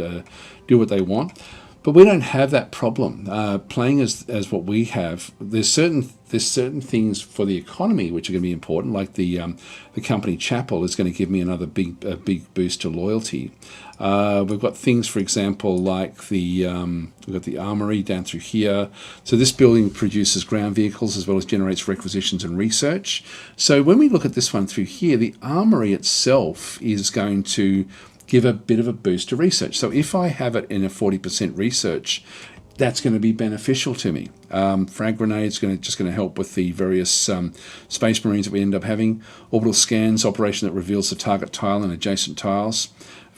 do what they want. But we don't have that problem. Playing as what we have, there's certain things for the economy which are going to be important, like the company chapel is going to give me another big boost to loyalty. We've got things, for example, like we've got the armory down through here. So this building produces ground vehicles as well as generates requisitions and research. So when we look at this one through here, the armory itself is going to give a bit of a boost to research. So if I have it in a 40% research, that's going to be beneficial to me. Frag grenades just going to help with the various space marines that we end up having. Orbital scans, operation that reveals the target tile and adjacent tiles.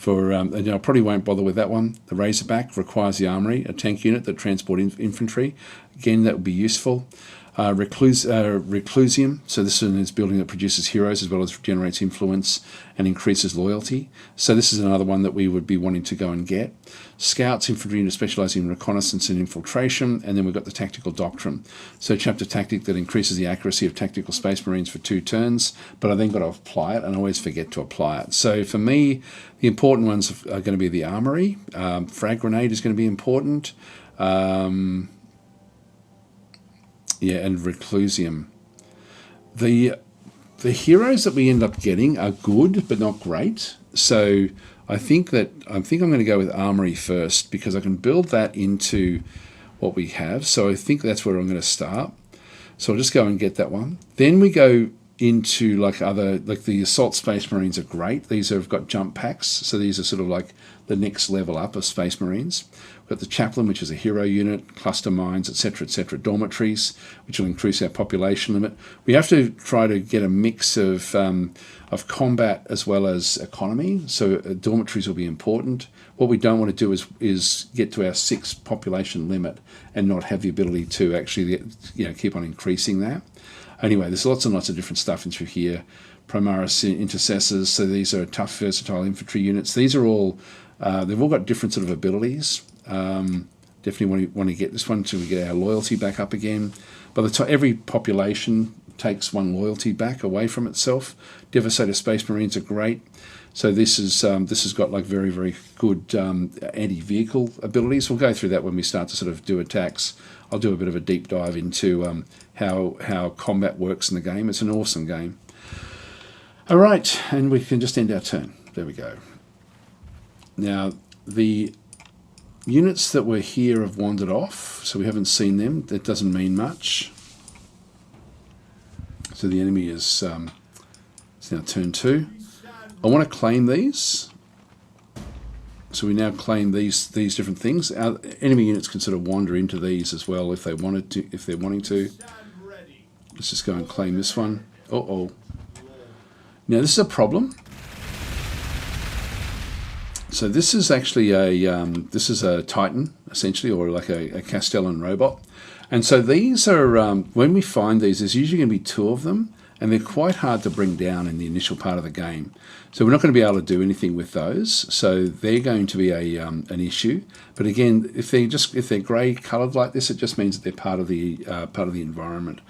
And I probably won't bother with that one. The Razorback requires the armory, a tank unit that transport infantry. Again, that would be useful. Reclusium, so this one is building that produces heroes as well as generates influence and increases loyalty. So this is another one that we would be wanting to go and get. Scouts, infantry specialising in reconnaissance and infiltration, and then we've got the tactical doctrine. So chapter tactic that increases the accuracy of tactical space marines for 2 turns, but I then got to apply it, and I always forget to apply it. So for me, the important ones are going to be the armory. Frag grenade is going to be important. Yeah, and Reclusium. The heroes that we end up getting are good, but not great. So I think I'm going to go with Armory first because I can build that into what we have. So I think that's where I'm going to start. So I'll just go and get that one. Then we go into like the Assault Space Marines are great. These have got jump packs. So these are sort of like the next level up of Space Marines. We've got the Chaplain, which is a hero unit, cluster mines, etc., dormitories, which will increase our population limit. We have to try to get a mix of combat as well as economy. So dormitories will be important. What we don't want to do is get to our 6 population limit and not have the ability to actually keep on increasing that. Anyway, there's lots and lots of different stuff in through here. Primaris Intercessors, so these are tough, versatile infantry units. These are all, they've all got different sort of abilities. Definitely want to get this one so we get our loyalty back up again. By the time every population takes one loyalty back away from itself. Devastator Space Marines are great. So this has got like very, very good anti-vehicle abilities. We'll go through that when we start to sort of do attacks. I'll do a bit of a deep dive into how combat works in the game. It's an awesome game. All right, and we can just end our turn. There we go. Now, the units that were here have wandered off, so we haven't seen them. That doesn't mean much. So the enemy is it's now turn 2. I want to claim these. So we now claim these different things. Our enemy units can sort of wander into these as well if they wanted to. If they're wanting to, let's just go and claim this one. Uh-oh. Now this is a problem. So this is actually a Titan essentially, or like a Castellan robot. And so these are when we find these, there's usually going to be 2 of them. And they're quite hard to bring down in the initial part of the game. So we're not going to be able to do anything with those. So they're going to be an issue. But again, if they're grey coloured like this, it just means that they're part of the environment.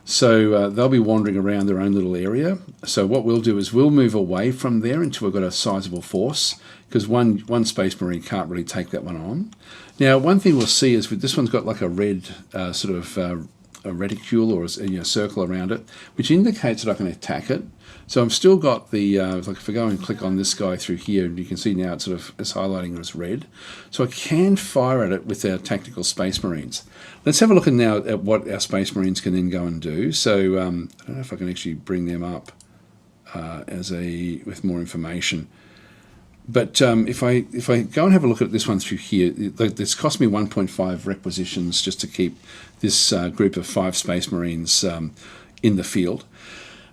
So they'll be wandering around their own little area. So what we'll do is we'll move away from there until we've got a sizable force, because one Space Marine can't really take that one on. Now, one thing we'll see is this one's got like a red sort of a reticule or a circle around it, which indicates that I can attack it. So I've still got the, like if I go and click on this guy through here, you can see now it's highlighting as red. So I can fire at it with our tactical Space Marines. Let's have a look now at what our Space Marines can then go and do. So I don't know if I can actually bring them up with more information. But if I go and have a look at this one through here, this cost me 1.5 requisitions just to keep this group of 5 Space Marines in the field.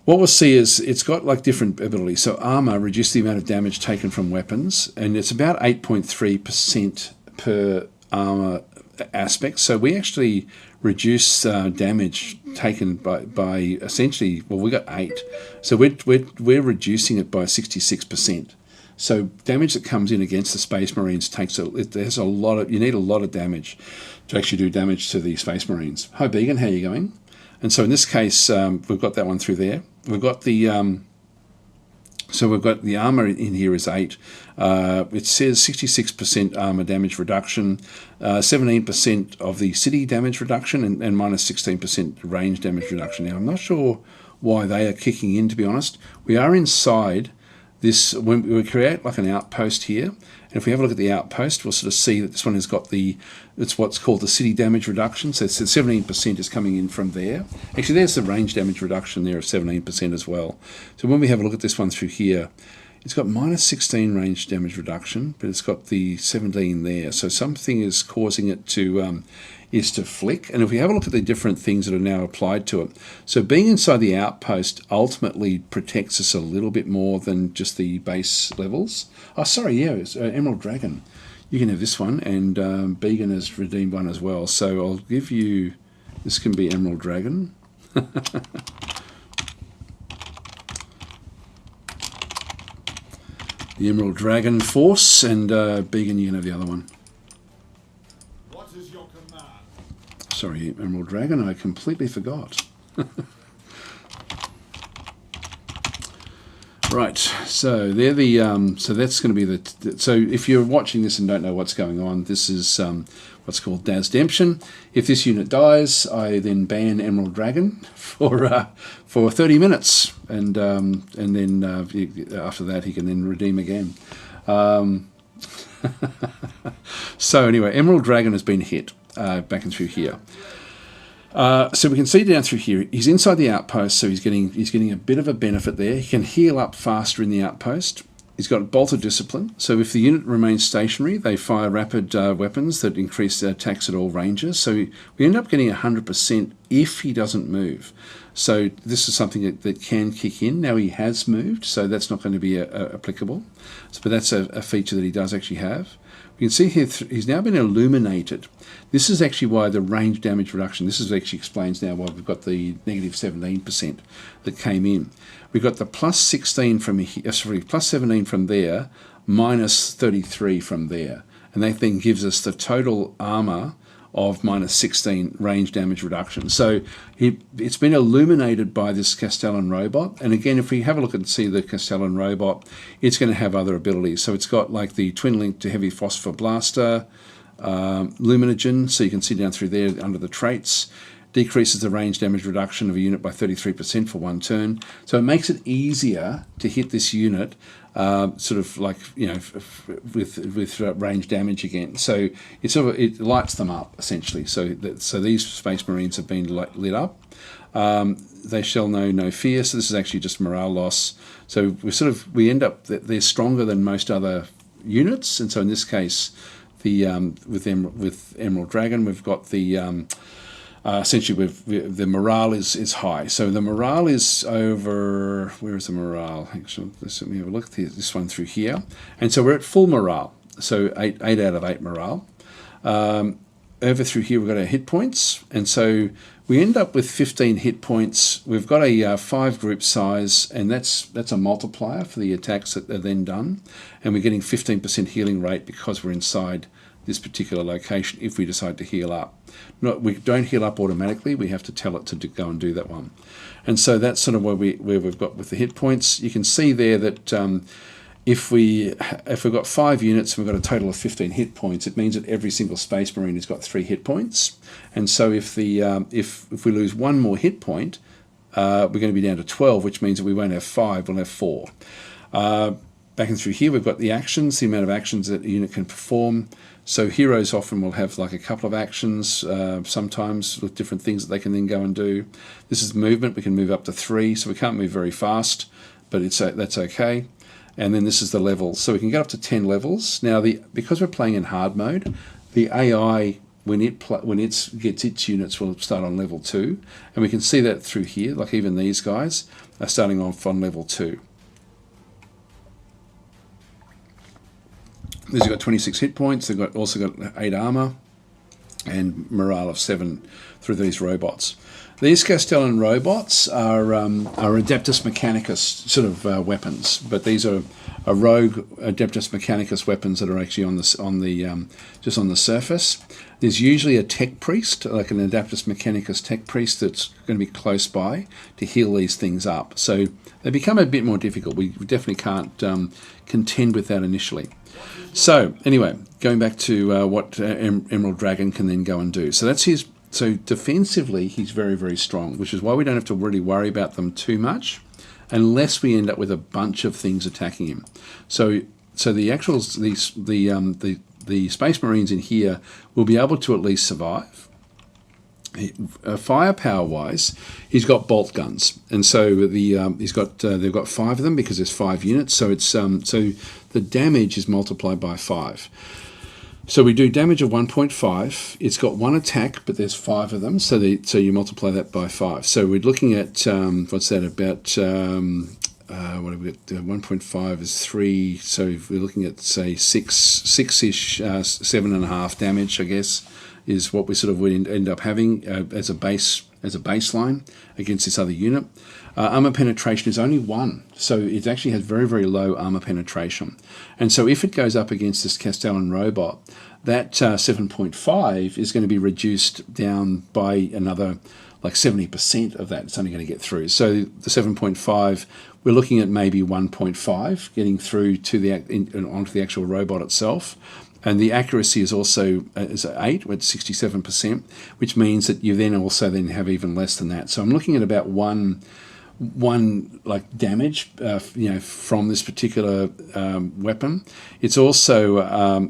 What we'll see is it's got like different abilities. So armor, reduce the amount of damage taken from weapons, and it's about 8.3% per armor aspect. So we actually reduce damage taken by essentially, well, we got 8. So we're reducing it by 66%. So damage that comes in against the Space Marines you need a lot of damage to actually do damage to the Space Marines. Hi Began, how are you going? And so in this case, we've got that one through there. We've got the armor in here is 8. It says 66% armor damage reduction, 17% of the city damage reduction, and minus 16% range damage reduction. Now I'm not sure why they are kicking in, to be honest. We are inside this, when we create like an outpost here, and if we have a look at the outpost, we'll sort of see that this one has got it's what's called the city damage reduction. So it's 17% is coming in from there. Actually, there's the range damage reduction there of 17% as well. So when we have a look at this one through here, it's got minus 16 range damage reduction, but it's got the 17 there. So something is causing it to flick. And if we have a look at the different things that are now applied to it, so being inside the outpost ultimately protects us a little bit more than just the base levels. Oh, sorry, yeah, it's Emerald Dragon. You can have this one, and Began has redeemed one as well. So I'll give you, this can be Emerald Dragon. The Emerald Dragon Force, and Began, you can have the other one. What is your command? Sorry, Emerald Dragon, I completely forgot. Right, so they're the so that's going to be so if you're watching this and don't know what's going on, this is what's called DasDemption. If this unit dies, I then ban Emerald Dragon for 30 minutes, and then after that he can then redeem again. So anyway, Emerald Dragon has been hit back and through here. So we can see down through here, he's inside the outpost, so he's getting a bit of a benefit there. He can heal up faster in the outpost. He's got Bolt of Discipline, so if the unit remains stationary, they fire rapid weapons that increase their attacks at all ranges. So we end up getting 100% if he doesn't move. So this is something that can kick in. Now he has moved, so that's not going to be applicable. But that's a feature that he does actually have. You can see here he's now been illuminated. This is actually why the range damage reduction, this is actually explains now why we've got the negative 17% that came in. We've got the plus 16 from here, plus 17 from there, minus 33 from there. And that then gives us the total armor of minus 16 range damage reduction. So it's been illuminated by this Castellan robot. And again, if we have a look and see the Castellan robot, it's going to have other abilities. So it's got like the twin link to heavy phosphor blaster, luminogen, so you can see down through there under the traits. Decreases the range damage reduction of a unit by 33% for 1 turn. So it makes it easier to hit this unit, sort of like, you know, with range damage again. So it lights them up essentially. So these Space Marines have been lit up. They shall know no fear. So this is actually just morale loss. So we end up they're stronger than most other units. And so in this case, with Emerald Dragon, we've got the essentially the morale is high. So the morale is over, where is the morale? Actually, let me have a look at this one through here. And so we're at full morale. So 8 out of 8 morale. Over through here we've got our hit points. And so we end up with 15 hit points. We've got a 5 group size, and that's a multiplier for the attacks that are then done. And we're getting 15% healing rate because we're inside this particular location if we decide to heal up. We don't heal up automatically. We have to tell it to go and do that one. And so that's sort of where we've got with the hit points. You can see there that if we've got 5 units and we've got a total of 15 hit points, it means that every single Space Marine has got 3 hit points. And so if we lose 1 more hit point, we're going to be down to 12, which means that we won't have 5, we'll have 4. Back and through here, we've got the actions, the amount of actions that a unit can perform. So heroes often will have like a couple of actions, sometimes with different things that they can then go and do. This is movement. We can move up to 3, so we can't move very fast, but that's okay. And then this is the levels. So we can get up to 10 levels. Now, because we're playing in hard mode, the AI, when it gets its units, will start on level 2. And we can see that through here, like even these guys are starting off on level 2. These have got 26 hit points. They've also got 8 armor and morale of 7 through these robots. These Castellan robots are Adeptus Mechanicus sort of weapons, but these are rogue Adeptus Mechanicus weapons that are actually just on the surface. There's usually a tech priest, like an Adeptus Mechanicus tech priest, that's going to be close by to heal these things up. So they become a bit more difficult. We definitely can't contend with that initially. So anyway, going back to what Emerald Dragon can then go and do. So that's his. So defensively, he's very, very strong, which is why we don't have to really worry about them too much, unless we end up with a bunch of things attacking him. So the actuals, the Space Marines in here will be able to at least survive. Firepower wise, he's got bolt guns, and so they've got 5 of them because there's 5 units. So it's so the damage is multiplied by 5. So we do damage of 1.5. It's got 1 attack, but there's 5 of them. So you multiply that by 5. So we're looking at what's that about? What have we got? 1.5 is 3. So if we're looking at say 6-ish, 7.5 damage, I guess, is what we sort of would end up having as a baseline against this other unit. Armor penetration is only 1, so it actually has very, very low armor penetration. And so if it goes up against this Castellan robot, that 7.5 is going to be reduced down by another like 70% of that. It's only going to get through. So the 7.5, we're looking at maybe 1.5 getting through to onto the actual robot itself. And the accuracy is also is 8, with 67%, which means that you then have even less than that. So I'm looking at about one like damage, from this particular weapon. It's also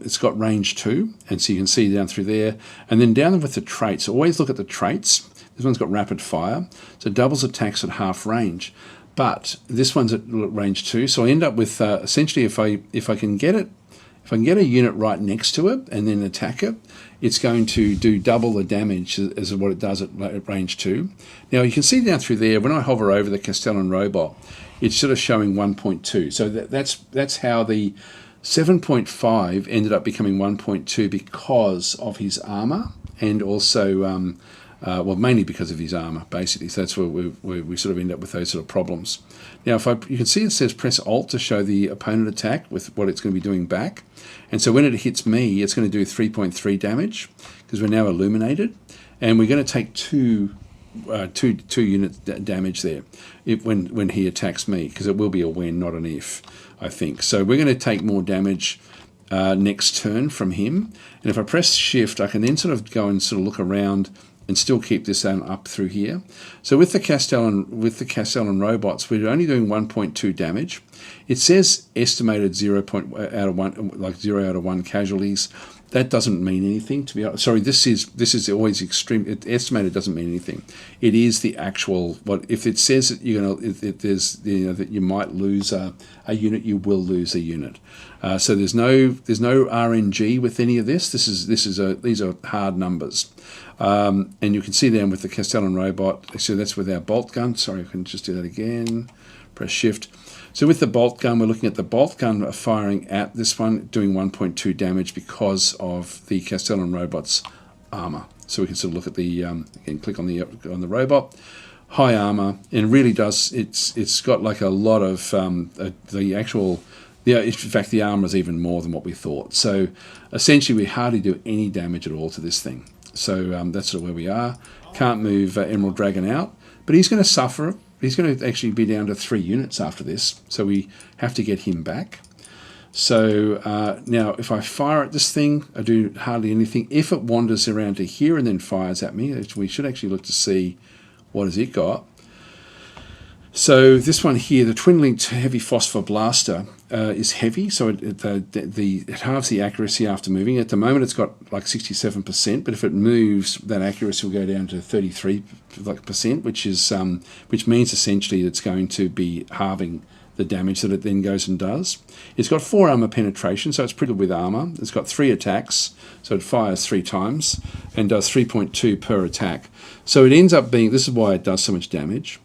it's got range 2, and so you can see down through there. And then down with the traits, always look at the traits. This one's got rapid fire, so doubles attacks at half range. But this one's at range 2, so I end up with essentially if I can get it. If I can get a unit right next to it and then attack it, it's going to do double the damage as what it does at range 2. Now you can see down through there, when I hover over the Castellan robot, it's sort of showing 1.2. So that's how the 7.5 ended up becoming 1.2 because of his armor, and also mainly because of his armor, basically. So that's where we sort of end up with those sort of problems. Now, you can see it says press Alt to show the opponent attack with what it's going to be doing back. And so when it hits me, it's going to do 3.3 damage. because we're now illuminated, and we're going to take two units damage there when he attacks me, because it will be a when, not an if, I think. So we're going to take more damage next turn from him, and if I press shift, I can then sort of go and sort of look around and still keep this up through here. So with the Castellan robots, we're only doing 1.2 damage. It says estimated 0 out of 1, like 0 out of 1 casualties. That doesn't mean anything, to be honest. Sorry, this is always extreme. Estimated doesn't mean anything. It is the actual. What if it says that you're gonna? If there's that you might lose a unit, you will lose a unit. So there's no RNG with any of this. These are hard numbers. And you can see then with the Castellan robot. So that's with our bolt gun. Sorry, I can just do that again. Press shift. So with the bolt gun, we're looking at the bolt gun firing at this one, doing 1.2 damage because of the Castellan robot's armor. So we can sort of look at the again, click on the robot, high armor, and really does it's got like a lot of the actual. Yeah, in fact, the armor is even more than what we thought. So essentially, we hardly do any damage at all to this thing. So that's sort of where we are. Can't move Emerald Dragon out, but he's going to suffer. He's going to actually be down to 3 units after this, so we have to get him back. So now if I fire at this thing, I do hardly anything. If it wanders around to here and then fires at me, we should actually look to see what has it got. So this one here, the twin-linked heavy phosphor blaster, is heavy, so it halves the accuracy after moving. At the moment, it's got like 67%, but if it moves, that accuracy will go down to 33%, which means essentially it's going to be halving the damage that it then goes and does. It's got 4 armor penetration, so it's pretty good with armor. It's got 3 attacks, so it fires 3 times and does 3.2 per attack. So it ends up being, this is why it does so much damage.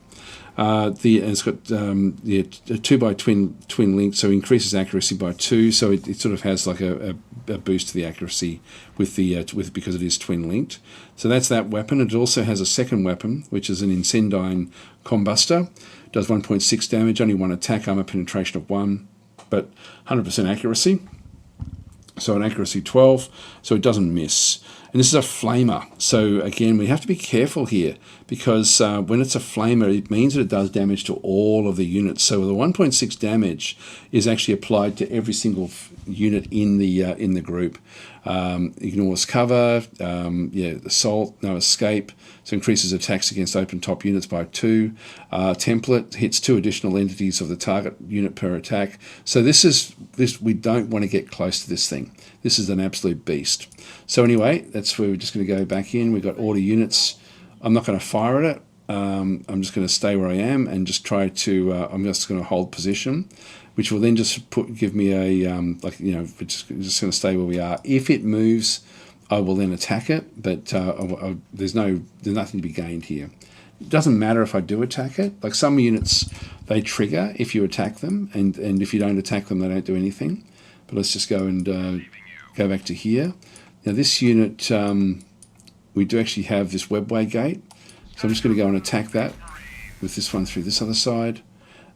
It's got 2 by twin link, so increases accuracy by 2. So it sort of has like a boost to the accuracy with because it is twin linked. So that's that weapon. It also has a second weapon, which is an Incendine Combustor. Does 1.6 damage, only 1 attack, armor penetration of 1, but 100% accuracy. So an accuracy 12, so it doesn't miss. And this is a flamer. So again, we have to be careful here because when it's a flamer, it means that it does damage to all of the units. So the 1.6 damage is actually applied to every single unit in the group. Ignores cover, assault, no escape. So increases attacks against open top units by 2. Template hits 2 additional entities of the target unit per attack. So this we don't want to get close to this thing. This is an absolute beast. So anyway, that's where we're just going to go back in. We've got order units. I'm not going to fire at it. I'm just going to stay where I am and just try to. I'm just going to hold position, which will then just give me a we're just going to stay where we are. If it moves, I will then attack it, but there's nothing to be gained here. It doesn't matter if I do attack it. Like some units, they trigger if you attack them, and if you don't attack them, they don't do anything. But let's just go and go back to here. Now this unit, we do actually have this webway gate, so I'm just going to go and attack that with this one through this other side.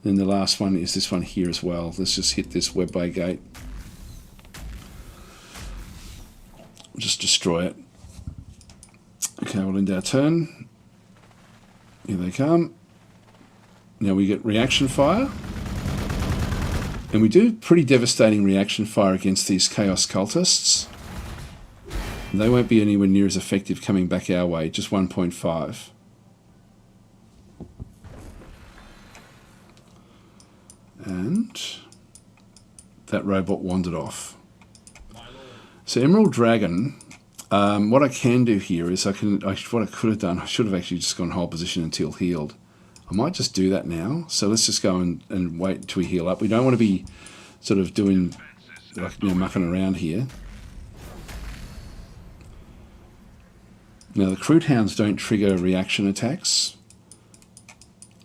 Then the last one is this one here as well. Let's just hit this webway gate. Just destroy it. Okay, we'll end our turn. Here they come. Now we get reaction fire. And we do pretty devastating reaction fire against these Chaos Cultists. And they won't be anywhere near as effective coming back our way, just 1.5. And that robot wandered off. So Emerald Dragon, what I can do here is what I could have done, I should have actually just gone hold position until healed. I might just do that now. So let's just go and wait until we heal up. We don't want to be sort of doing, mucking around here. Now the Crude Hounds don't trigger reaction attacks.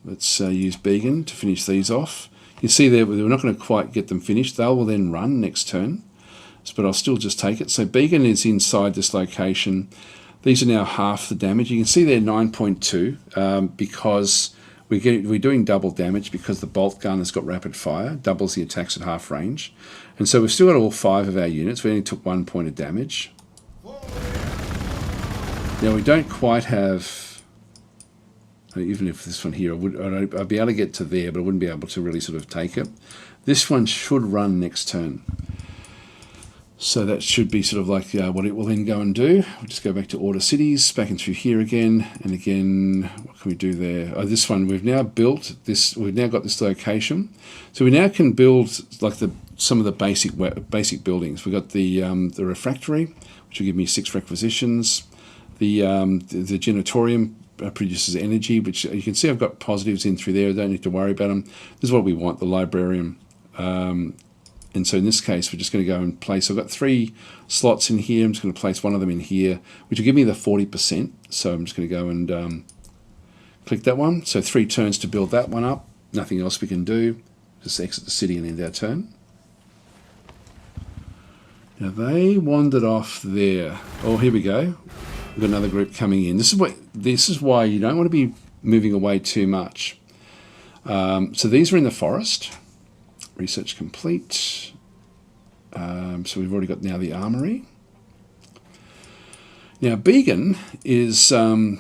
Let's use Began to finish these off. You see there, we're not going to quite get them finished. They will then run next turn, but I'll still just take it. So Began is inside this location. These are now half the damage. You can see they're 9.2 because we're doing double damage because the bolt gun has got rapid fire, doubles the attacks at half range. And so we've still got all 5 of our units. We only took 1 point of damage. Now we don't quite have, even if this one here, I'd be able to get to there, but I wouldn't be able to really sort of take it. This one should run next turn. So that should be sort of like what it will then go and do. We'll just go back to order cities, back and through here again. And again, what can we do there? Oh, this one, we've now built this, we've now got this location. So we now can build like some of the basic buildings. We've got the refractory, which will give me 6 requisitions. The genitorium produces energy, which you can see I've got positives in through there. I don't need to worry about them. This is what we want, the librarium. And so in this case, we're just going to go and place, I've got 3 slots in here. I'm just going to place one of them in here, which will give me the 40%. So I'm just going to go and click that one. So 3 turns to build that one up. Nothing else we can do. Just exit the city and end our turn. Now they wandered off there. Oh, here we go. We've got another group coming in. This is why you don't want to be moving away too much. So these are in the forest. Research complete. So we've already got now the armory. Now Began is down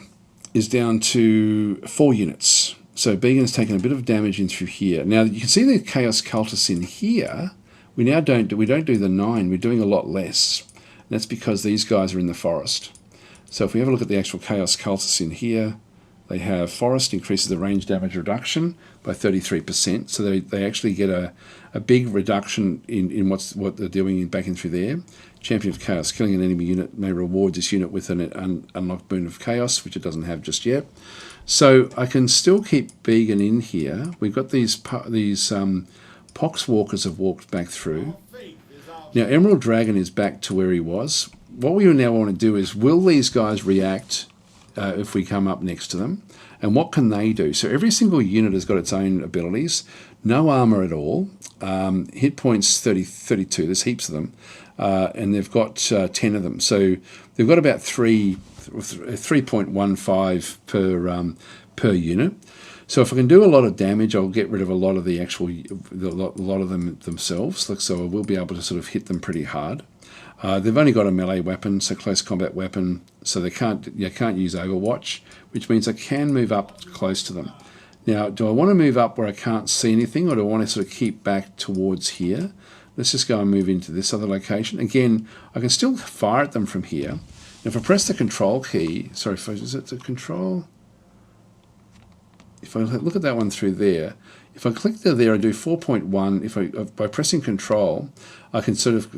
to 4 units. So Began's taken a bit of damage in through here. Now you can see the Chaos Cultists in here. We don't do the 9. We're doing a lot less. And that's because these guys are in the forest. So if we have a look at the actual Chaos Cultists in here, they have forest increases the range damage reduction by 33%. So they actually get a big reduction in what they're doing back in through there. Champion of Chaos, killing an enemy unit may reward this unit with an unlocked boon of Chaos, which it doesn't have just yet. So I can still keep Began in here. We've got these Poxwalkers have walked back through. Now Emerald Dragon is back to where he was. What we now want to do is, will these guys react if we come up next to them? And what can they do? So every single unit has got its own abilities. No armor at all. Hit points 32. There's heaps of them. And they've got 10 of them. So they've got about 3.15 per unit. So if I can do a lot of damage, I'll get rid of a lot of a lot of them themselves. So I will be able to sort of hit them pretty hard. They've only got a melee weapon, so close combat weapon. So you can't use Overwatch, which means I can move up close to them. Now, do I want to move up where I can't see anything, or do I want to sort of keep back towards here? Let's just go and move into this other location. Again, I can still fire at them from here. If I press the control key, sorry, is it the control? If I look at that one through there, if I click there, I do 4.1. If by pressing control, I can sort of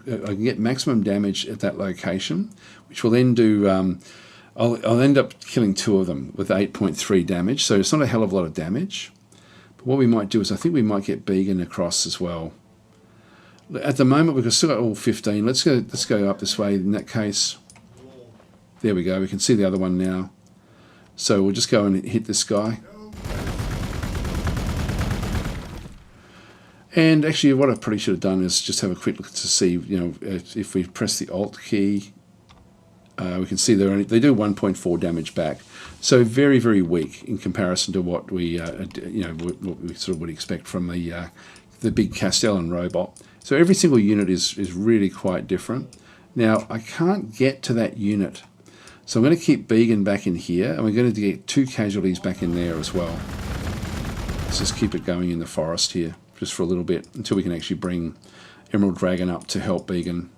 I can get maximum damage at that location, which will then do. I'll end up killing 2 of them with 8.3 damage. So it's not a hell of a lot of damage. But what we might do is, I think we might get Began across as well. At the moment, we've still got all 15. Let's go up this way. In that case, there we go. We can see the other one now. So we'll just go and hit this guy. And actually, what I probably should have done is just have a quick look to see, if we press the Alt key, we can see they do 1.4 damage back. So very, very weak in comparison to what we, what we sort of would expect from the big Castellan robot. So every single unit is really quite different. Now I can't get to that unit, so I'm going to keep Began back in here, and we're going to get 2 casualties back in there as well. Let's just keep it going in the forest here, just for a little bit, until we can actually bring Emerald Dragon up to help Began.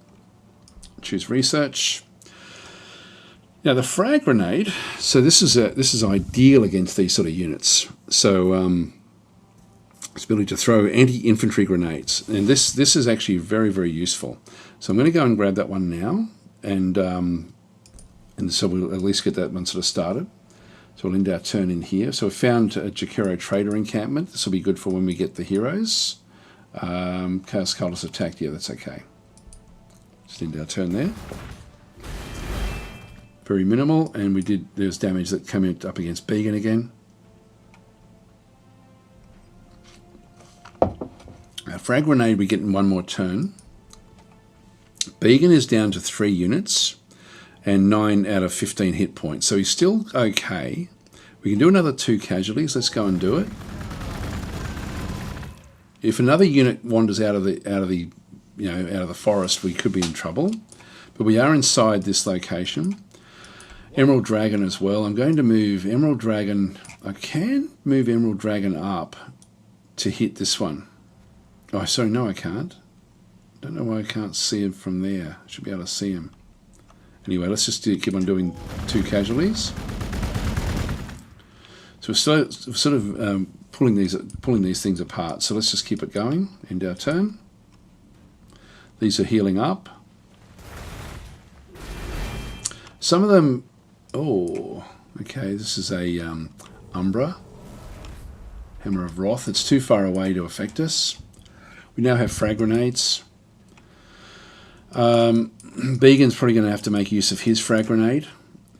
Choose research. Now the frag grenade. So this is ideal against these sort of units. So its ability to throw anti-infantry grenades, and this is actually very, very useful. So I'm going to go and grab that one now, and so we'll at least get that one sort of started. So we'll end our turn in here. So we found a Jakero Trader encampment. This will be good for when we get the heroes. Chaos Cultist attacked. Yeah, that's okay. Just end our turn there. Very minimal, and there's damage that came up against Began again. Our frag grenade we get in one more turn. Began is down to 3 units and 9 out of 15 hit points, so he's still okay. We can do another 2 casualties. Let's go and do it. If another unit wanders out of the forest, we could be in trouble. But we are inside this location. Emerald Dragon as well. I'm going to move Emerald Dragon. I can move Emerald Dragon up to hit this one. Oh, sorry, no I can't. Don't know why I can't see him from there. I should be able to see him. Anyway, let's just keep on doing 2 casualties. So we're sort of pulling these things apart. So let's just keep it going. End our turn. These are healing up. Some of them. Oh, okay. This is a Umbra, Hammer of Wrath. It's too far away to affect us. We now have frag grenades. Began's probably going to have to make use of his frag grenade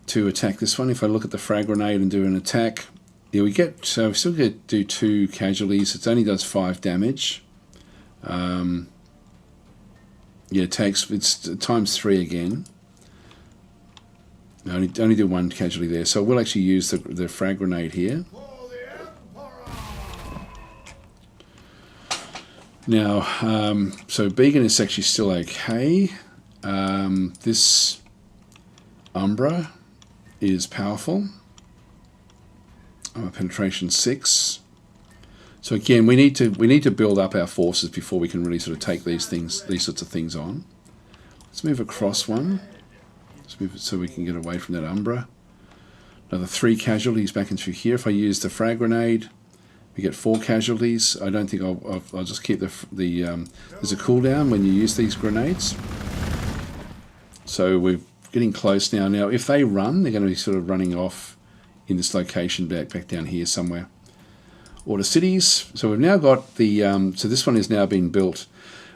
to attack this one. If I look at the frag grenade and do an attack, yeah, we still get to do 2 casualties. It only does 5 damage. Yeah, it's times 3 again. I only do 1 casualty there, so we'll actually use the frag grenade here. Now, so Began is actually still okay. This Umbra is powerful. Penetration 6. So again, we need to build up our forces before we can really sort of take these sorts of things on. Let's move across one. Let's move it so we can get away from that Umbra. Another 3 casualties back and through here. If I use the frag grenade, we get 4 casualties. I don't think I'll just keep there's a cooldown when you use these grenades. So we're getting close now. Now, if they run, they're going to be sort of running off in this location back down here somewhere. Order cities. So we've now got the so this one is now being built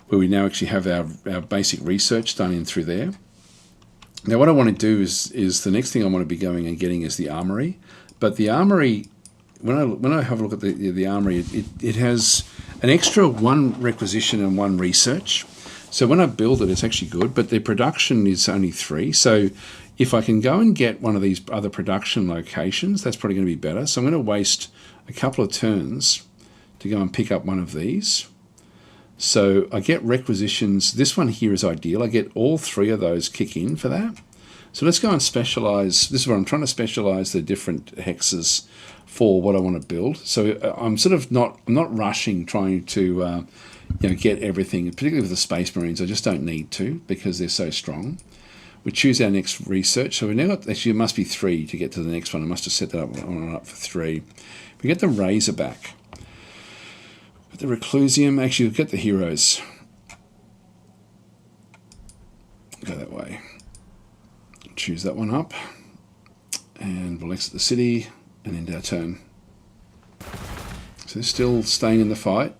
where we now actually have our basic research done in through there. Now what I want to do is the next thing I want to be going and getting is the armory. But the armory, when I have a look at the armory, it has an extra 1 requisition and 1 research. So when I build it, it's actually good, but the production is only 3. So if I can go and get one of these other production locations, that's probably going to be better. So I'm going to waste a couple of turns to go and pick up one of these. So I get requisitions. This one here is ideal. I get all 3 of those kick in for that. So let's go and specialize. This is where I'm trying to specialize the different hexes for what I want to build. So I'm sort of I'm not rushing trying to get everything, particularly with the Space Marines. I just don't need to because they're so strong. We choose our next research. So we now got, actually it must be 3 to get to the next one. I must have set that up for 3. We get the Razorback. The Reclusium, actually we'll get the heroes. Go that way. Choose that one up. And we'll exit the city and end our turn. So they're still staying in the fight.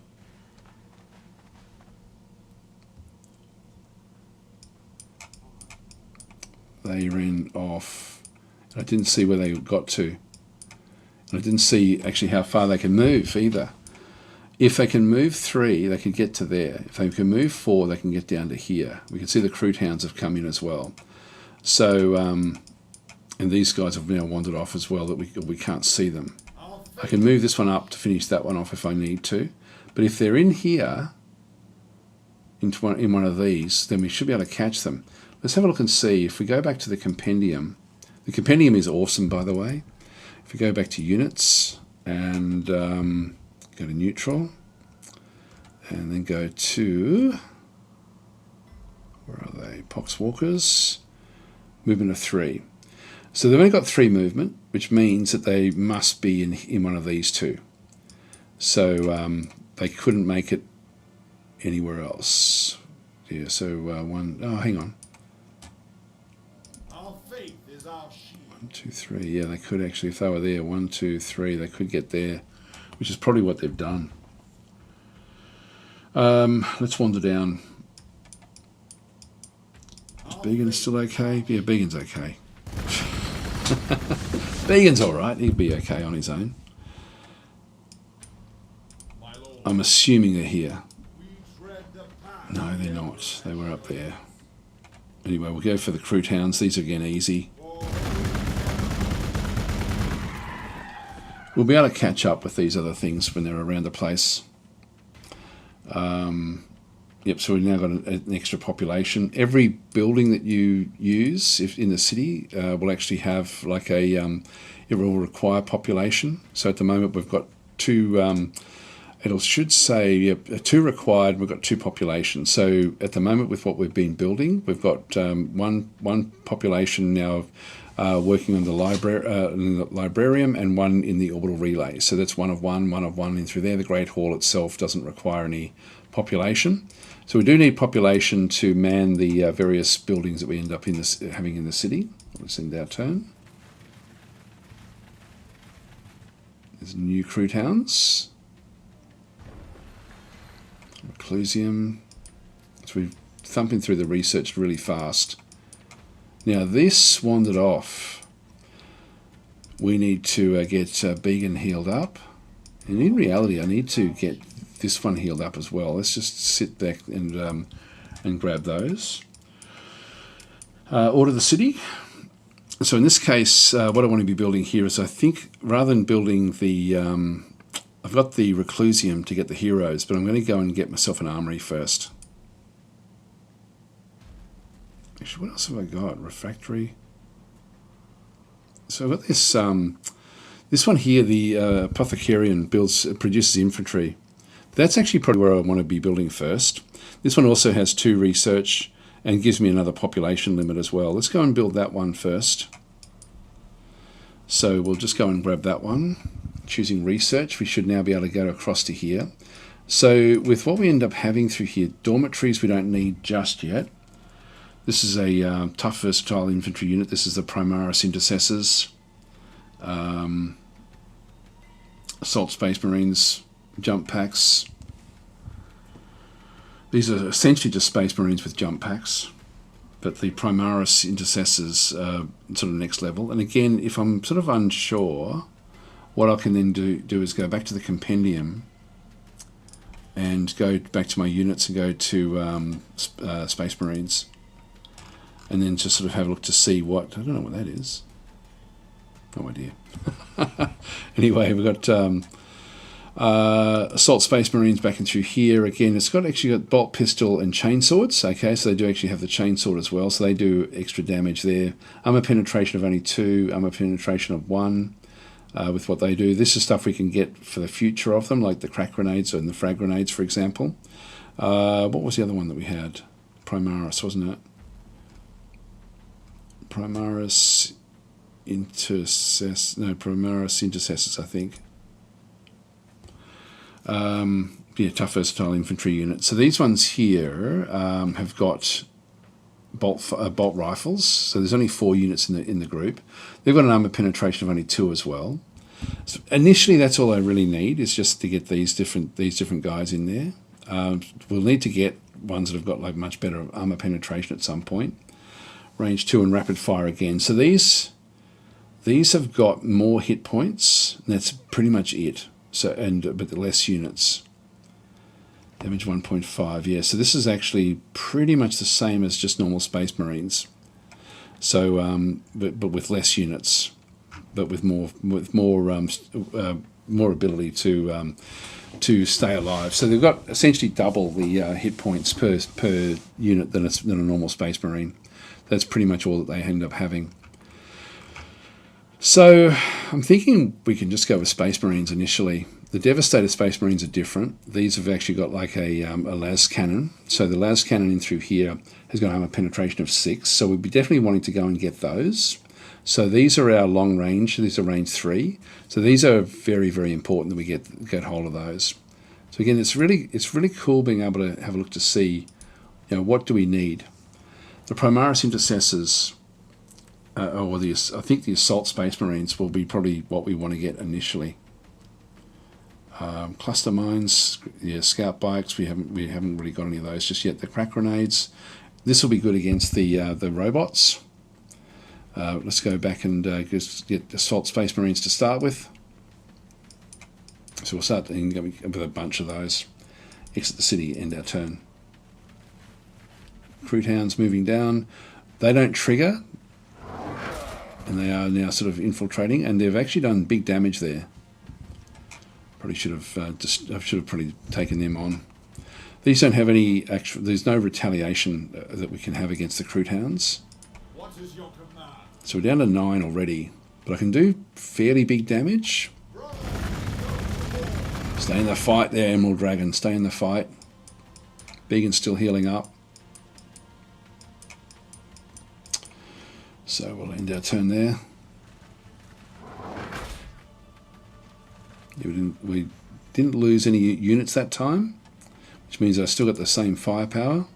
They ran off. I didn't see where they got to. And I didn't see actually how far they can move either. If they can move 3, they could get to there. If they can move 4, they can get down to here. We can see the Crude Hounds have come in as well. So, and these guys have now wandered off as well that we can't see them. I can move this one up to finish that one off if I need to. But if they're in here, in one of these, then we should be able to catch them. Let's have a look and see. If we go back to the compendium is awesome, by the way. If we go back to units and go to neutral, and then go to, where are they? Poxwalkers, movement of 3. So they've only got 3 movement, which means that they must be in one of these 2. So they couldn't make it anywhere else. Yeah, so hang on. 1, 2, 3. Yeah, they could actually, if they were there, 1, 2, 3, they could get there, which is probably what they've done. Let's wander down. Is Began still okay? Yeah, Began's okay. Began's alright, he'll be okay on his own. I'm assuming they're here. No, they're not. They were up there. Anyway, we'll go for the Crude Hounds. These are again easy. We'll be able to catch up with these other things when they're around the place. Yeah, Yep, so we've now got an extra population. Every building that you use in the city will actually have like a, it will require population. So at the moment we've got two, it should say 2 required, we've got 2 populations. So at the moment with what we've been building, we've got one population now working on the librarium and one in the orbital relay. So that's one of one in through there. The Great Hall itself doesn't require any population. So we do need population to man the various buildings that we end up having in the city. Let's end our turn. There's new crew towns. Reclusium. So we're thumping through the research really fast. Now this wandered off. We need to get Began healed up. And in reality I need to get this one healed up as well. Let's just sit back and grab those. Order the city. So in this case, what I want to be building here is, I think, rather than building the... I've got the Reclusium to get the heroes, but I'm going to go and get myself an armory first. Actually, what else have I got? Refractory. So I've got this... this one here, the Apothecarian, produces infantry. That's actually probably where I want to be building first. This one also has 2 research and gives me another population limit as well. Let's go and build that one first. So we'll just go and grab that one. Choosing research, we should now be able to go across to here. So with what we end up having through here, dormitories we don't need just yet. This is a tough, versatile infantry unit. This is the Primaris Intercessors. Assault Space Marines, jump packs. These are essentially just Space Marines with jump packs, but the Primaris Intercessors are sort of next level. And again, if I'm sort of unsure, what I can then do is go back to the compendium and go back to my units and go to Space Marines, and then just sort of have a look to see what, I don't know what that is. No idea. Anyway, we've got Assault Space Marines back in through here. Again, it's actually got bolt pistol and chainswords. Okay, so they do actually have the chainsword as well, so they do extra damage there. Armor penetration of only 2, armor penetration of 1 with what they do. This is stuff we can get for the future of them, like the crack grenades and the frag grenades, for example. What was the other one that we had? Primaris, wasn't it? Primaris Intercessors, I think. Yeah, tough versatile infantry unit. So these ones here have got bolt rifles. So there's only 4 units in the group. They've got an armor penetration of only 2 as well. So initially, that's all I really need, is just to get these different guys in there. We'll need to get ones that have got like much better armor penetration at some point. Range 2 and rapid fire again. So these have got more hit points. And that's pretty much it. So but less units. Damage 1.5. Yeah. So this is actually pretty much the same as just normal Space Marines. So but with less units, but with more ability to stay alive. So they've got essentially double the hit points per unit than a normal Space Marine. That's pretty much all that they end up having. So I'm thinking we can just go with Space Marines initially. The Devastator Space Marines are different. These have actually got like a las cannon. So the las cannon in through here has got armor penetration of 6. So we'd be definitely wanting to go and get those. So these are our long range. These are range 3. So these are very, very important that we get hold of those. So again, it's really cool being able to have a look to see, what do we need. The Primaris Intercessors, I think the Assault Space Marines will be probably what we want to get initially. Cluster mines, yeah, scout bikes. We haven't really got any of those just yet. The crack grenades. This will be good against the robots. Let's go back and just get Assault Space Marines to start with. So we'll start with a bunch of those. Exit the city, end our turn. Crew hounds moving down. They don't trigger, and they are now sort of infiltrating, and they've actually done big damage there. Probably should have probably taken them on. These don't have any actual. There's no retaliation that we can have against the Crude Hounds. What is your command? So we're down to 9 already, but I can do fairly big damage. Stay in the fight there, Emerald Dragon. Stay in the fight. Began's still healing up. So we'll end our turn there. We didn't lose any units that time, which means I still got the same firepower.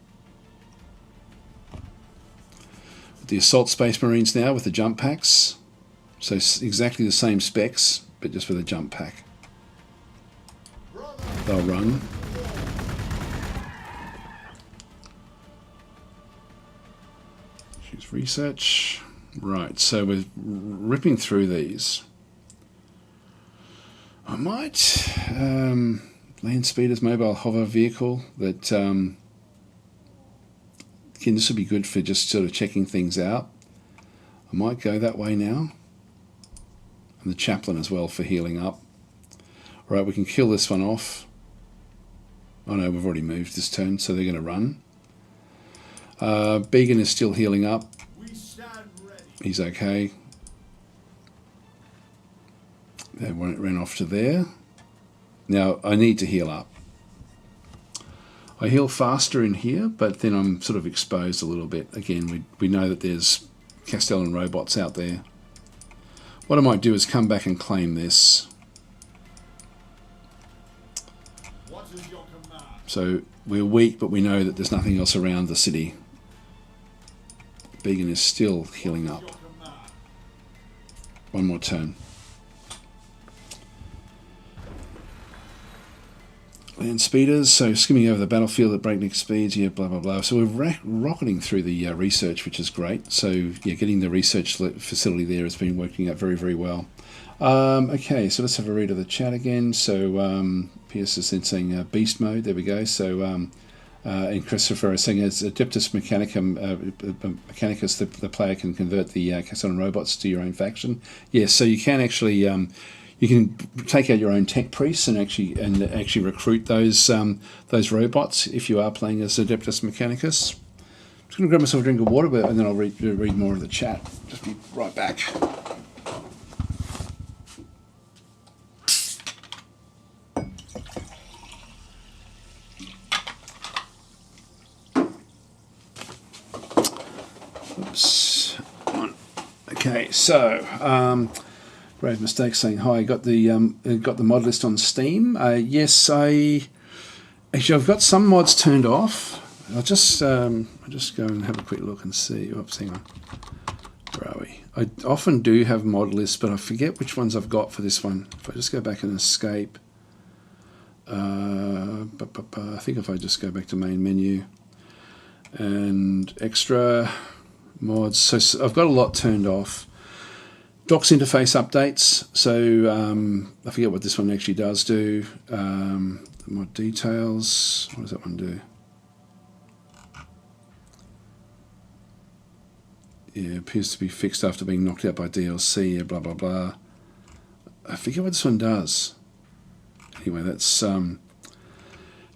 With the Assault Space Marines now with the jump packs. So exactly the same specs, but just with a jump pack. They'll run. Choose research. Right, so we're ripping through these. I might land speeders, mobile hover vehicle. That again, this would be good for just sort of checking things out. I might go that way now, and the chaplain as well for healing up. All right, we can kill this one off. Oh no, we've already moved this turn, so they're going to run. Began is still healing up. He's okay. They ran off to there. Now I need to heal up. I heal faster in here, but then I'm sort of exposed a little bit. Again, we know that there's Castellan robots out there. What I might do is come back and claim this. What is your command? So we're weak, but we know that there's nothing else around the city. Began is still healing up. One more turn. Land speeders, so skimming over the battlefield at breakneck speeds, yeah, blah, blah, blah. So we're rocketing through the research, which is great. So, yeah, getting the research facility there has been working out very, very well. Okay, so let's have a read of the chat again. So, Pierce is then saying beast mode, there we go. So, and Christopher is saying as Adeptus Mechanicus, the player can convert the Castellan robots to your own faction. Yes, so you can actually... you can take out your own tech priests and actually recruit those robots if you are playing as Adeptus Mechanicus. I'm just going to grab myself a drink of water, and then I'll read more of the chat. Just be right back. Oops. Okay, so. Grave Mistake saying hi. Got the mod list on Steam. Yes, I've got some mods turned off. I'll just go and have a quick look and see. Oops, hang on. Where are we? I often do have mod lists, but I forget which ones I've got for this one. If I just go back and escape, I think if I just go back to main menu and extra mods, so I've got a lot turned off. Docs interface updates, so I forget what this one actually does do. Mod details, what does that one do? Yeah, appears to be fixed after being knocked out by DLC, yeah, blah, blah, blah. I forget what this one does. Anyway, that's hasn't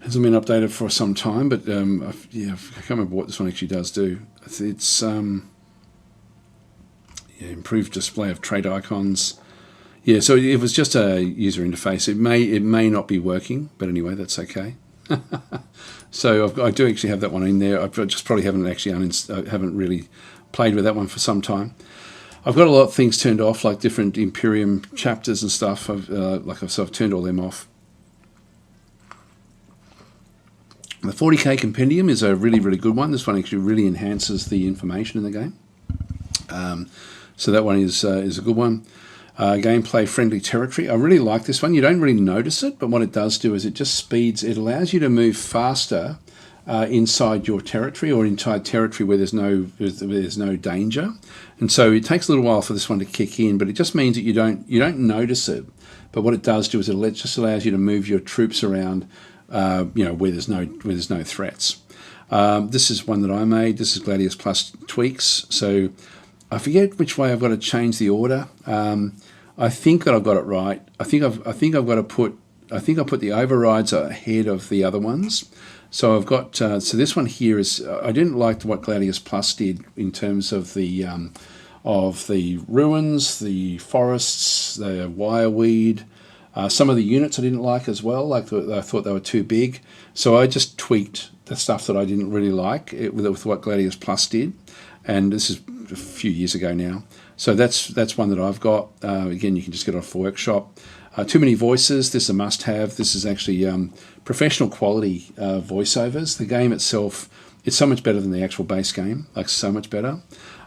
been updated for some time, but I can't remember what this one actually does do. It's improved display of trait icons. Yeah, so it was just a user interface. It may not be working, but anyway, that's okay. So I do actually have that one in there. I just probably haven't really played with that one for some time. I've got a lot of things turned off, like different Imperium chapters and stuff. I've turned all them off. The 40k Compendium is a really, really good one. This one actually really enhances the information in the game. So that one is a good one. Gameplay friendly territory. I really like this one. You don't really notice it, but what it does do is it just speeds. It allows you to move faster inside your territory or inside territory where there's no danger. And so it takes a little while for this one to kick in, but it just means that you don't notice it. But what it does do is it just allows you to move your troops around, where there's no threats. This is one that I made. This is Gladius plus tweaks. So I forget which way I've got to change the order. I think that I've got it right. I think I've got to put I think I put the overrides ahead of the other ones. So I've got, so this one here is, I didn't like what Gladius Plus did in terms of the ruins, the forests, the wireweed. Some of the units I didn't like as well. Like I thought they were too big. So I just tweaked the stuff that I didn't really like with what Gladius Plus did. And this is a few years ago now. So that's one that I've got. Again, you can just get it off the workshop. Too many voices. This is a must-have. This is actually professional quality voiceovers. The game itself, it's so much better than the actual base game. Like so much better.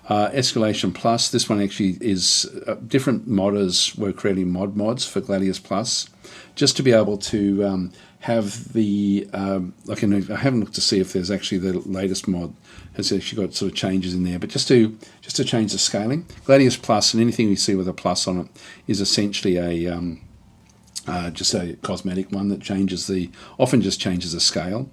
Escalation Plus. This one actually is different modders were creating mods for Gladius Plus, just to be able to have the like. I haven't looked to see if there's actually the latest mod has actually got sort of changes in there, but just to change the scaling. Gladius Plus and anything we see with a plus on it is essentially a just a cosmetic one that changes often just changes the scale.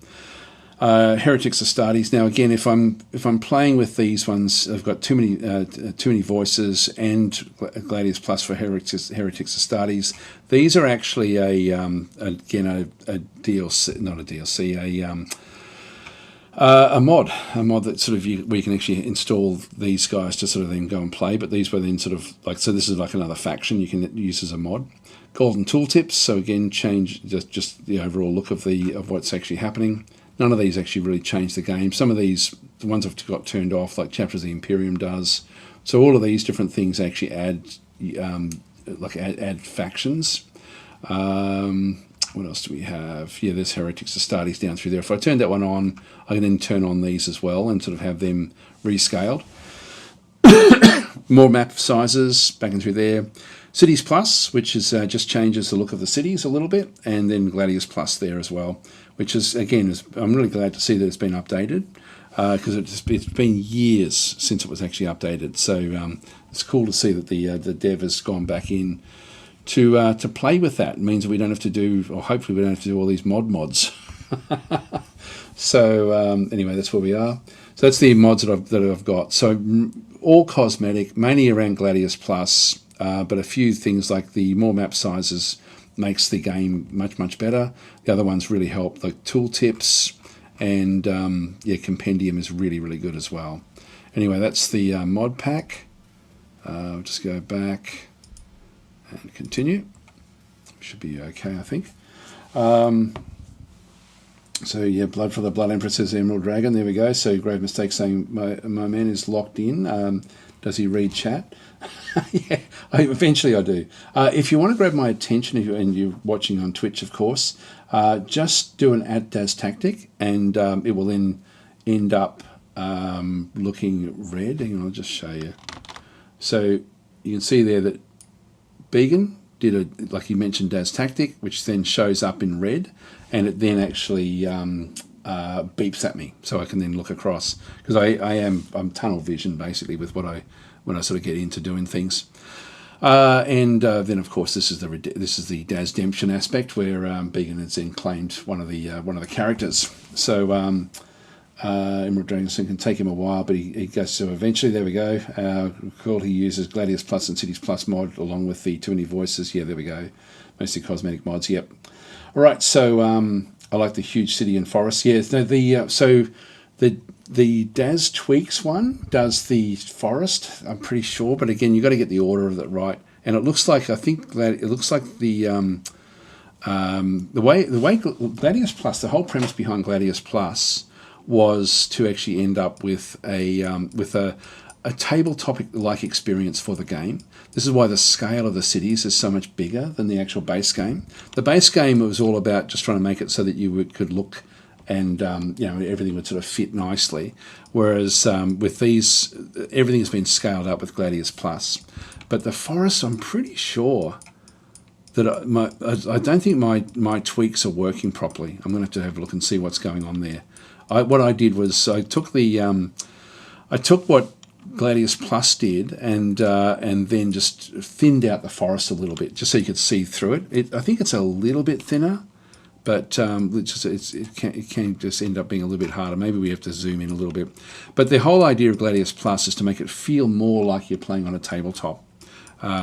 Heretics Astartes. Now again, if I'm playing with these ones, I've got too many voices and Gladius Plus for Heretics Astartes. These are actually again a DLC, not a DLC, a mod that sort of where you can actually install these guys to sort of then go and play. But these were then sort of like, so this is like another faction you can use as a mod. Golden tooltips. So again, change just the overall look of what's actually happening. None of these actually really change the game. Some of these, the ones I've got turned off, like Chapters of the Imperium does. So all of these different things actually add factions. What else do we have? Yeah, there's Heretics Astartes down through there. If I turn that one on, I can then turn on these as well and sort of have them rescaled. More map sizes back in through there. Cities Plus, which is just changes the look of the cities a little bit, and then Gladius Plus there as well, which is again, I'm really glad to see that it's been updated because it's been years since it was actually updated. So it's cool to see that the dev has gone back in to play with that. It means that we don't have to do, or hopefully we don't have to do all these mods. So anyway, that's where we are. So that's the mods that I've got. So all cosmetic, mainly around Gladius Plus. But a few things like the more map sizes makes the game much better. The other ones really help, like tooltips, and Compendium is really good as well. Anyway, that's the mod pack. I'll just go back and continue. Should be okay, I think. So yeah, Blood for the Blood Emperor says Emerald Dragon. There we go. So Grave Mistake saying my man is locked in. Does he read chat? Yeah, eventually I do. If you want to grab my attention, and you're watching on Twitch, of course, just do an @DasTactic, and it will then end up looking red. Hang on, I'll just show you. So you can see there that Began did like you mentioned, DasTactic, which then shows up in red, and it then actually beeps at me, so I can then look across, because I'm tunnel vision basically with when I sort of get into doing things. And then of course this is the DasDemption aspect, where Began has then claimed one of the characters. So Emerald Dragonson can take him a while, but he goes, so eventually, there we go. Recall he uses Gladius Plus and Cities Plus mod along with the Too Many Voices. Yeah, there we go. Mostly cosmetic mods. Yep. All right. So I like the huge city and forest. Yeah. The Daz Tweaks one does the forest, I'm pretty sure, but again, you got to get the order of it right. And it looks like, it looks like the way Gladius Plus, the whole premise behind Gladius Plus was to actually end up with a tabletop-like experience for the game. This is why the scale of the cities is so much bigger than the actual base game. The base game was all about just trying to make it so that you could look and everything would sort of fit nicely. Whereas with these, everything has been scaled up with Gladius Plus. But the forest, I'm pretty sure that I don't think my tweaks are working properly. I'm going to have a look and see what's going on there. What I did was I took what Gladius Plus did and then just thinned out the forest a little bit, just so you could see through it. I think it's a little bit thinner, but it can just end up being a little bit harder. Maybe we have to zoom in a little bit. But the whole idea of Gladius Plus is to make it feel more like you're playing on a tabletop,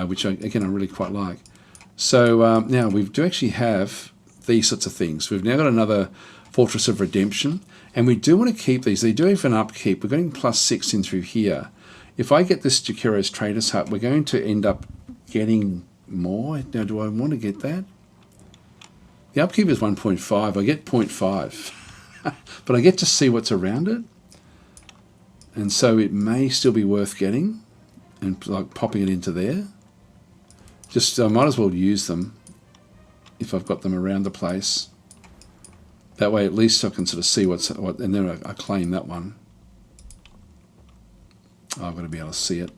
which I really quite like. So now we do actually have these sorts of things. We've now got another Fortress of Redemption, and we do want to keep these. They do have an upkeep. We're getting +6 in through here. If I get this Jakiro's Traders Hut, we're going to end up getting more. Now, do I want to get that? The upkeep is 1.5. I get 0.5. But I get to see what's around it. And so it may still be worth getting and like popping it into there. Just I might as well use them if I've got them around the place. That way at least I can sort of see what, and then I claim that one. Oh, I've got to be able to see it.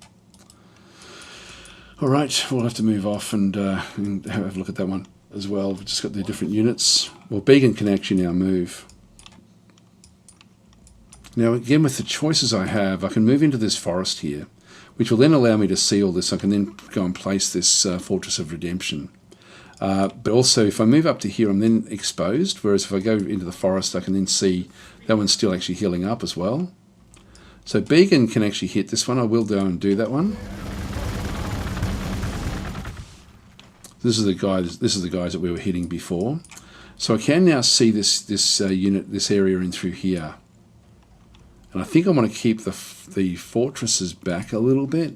All right, we'll have to move off and have a look at that one as well. We've just got the different units. Well, Beacon can actually now move. Now again, with the choices I have, I can move into this forest here, which will then allow me to see all this. I can then go and place this Fortress of Redemption. But also, if I move up to here, I'm then exposed, whereas if I go into the forest, I can then see that one's still actually healing up as well. So Beacon can actually hit this one. I will go and do that one. This is the guys. This is the guys that we were hitting before. So I can now see this unit, this area in through here. And I think I want to keep the fortresses back a little bit.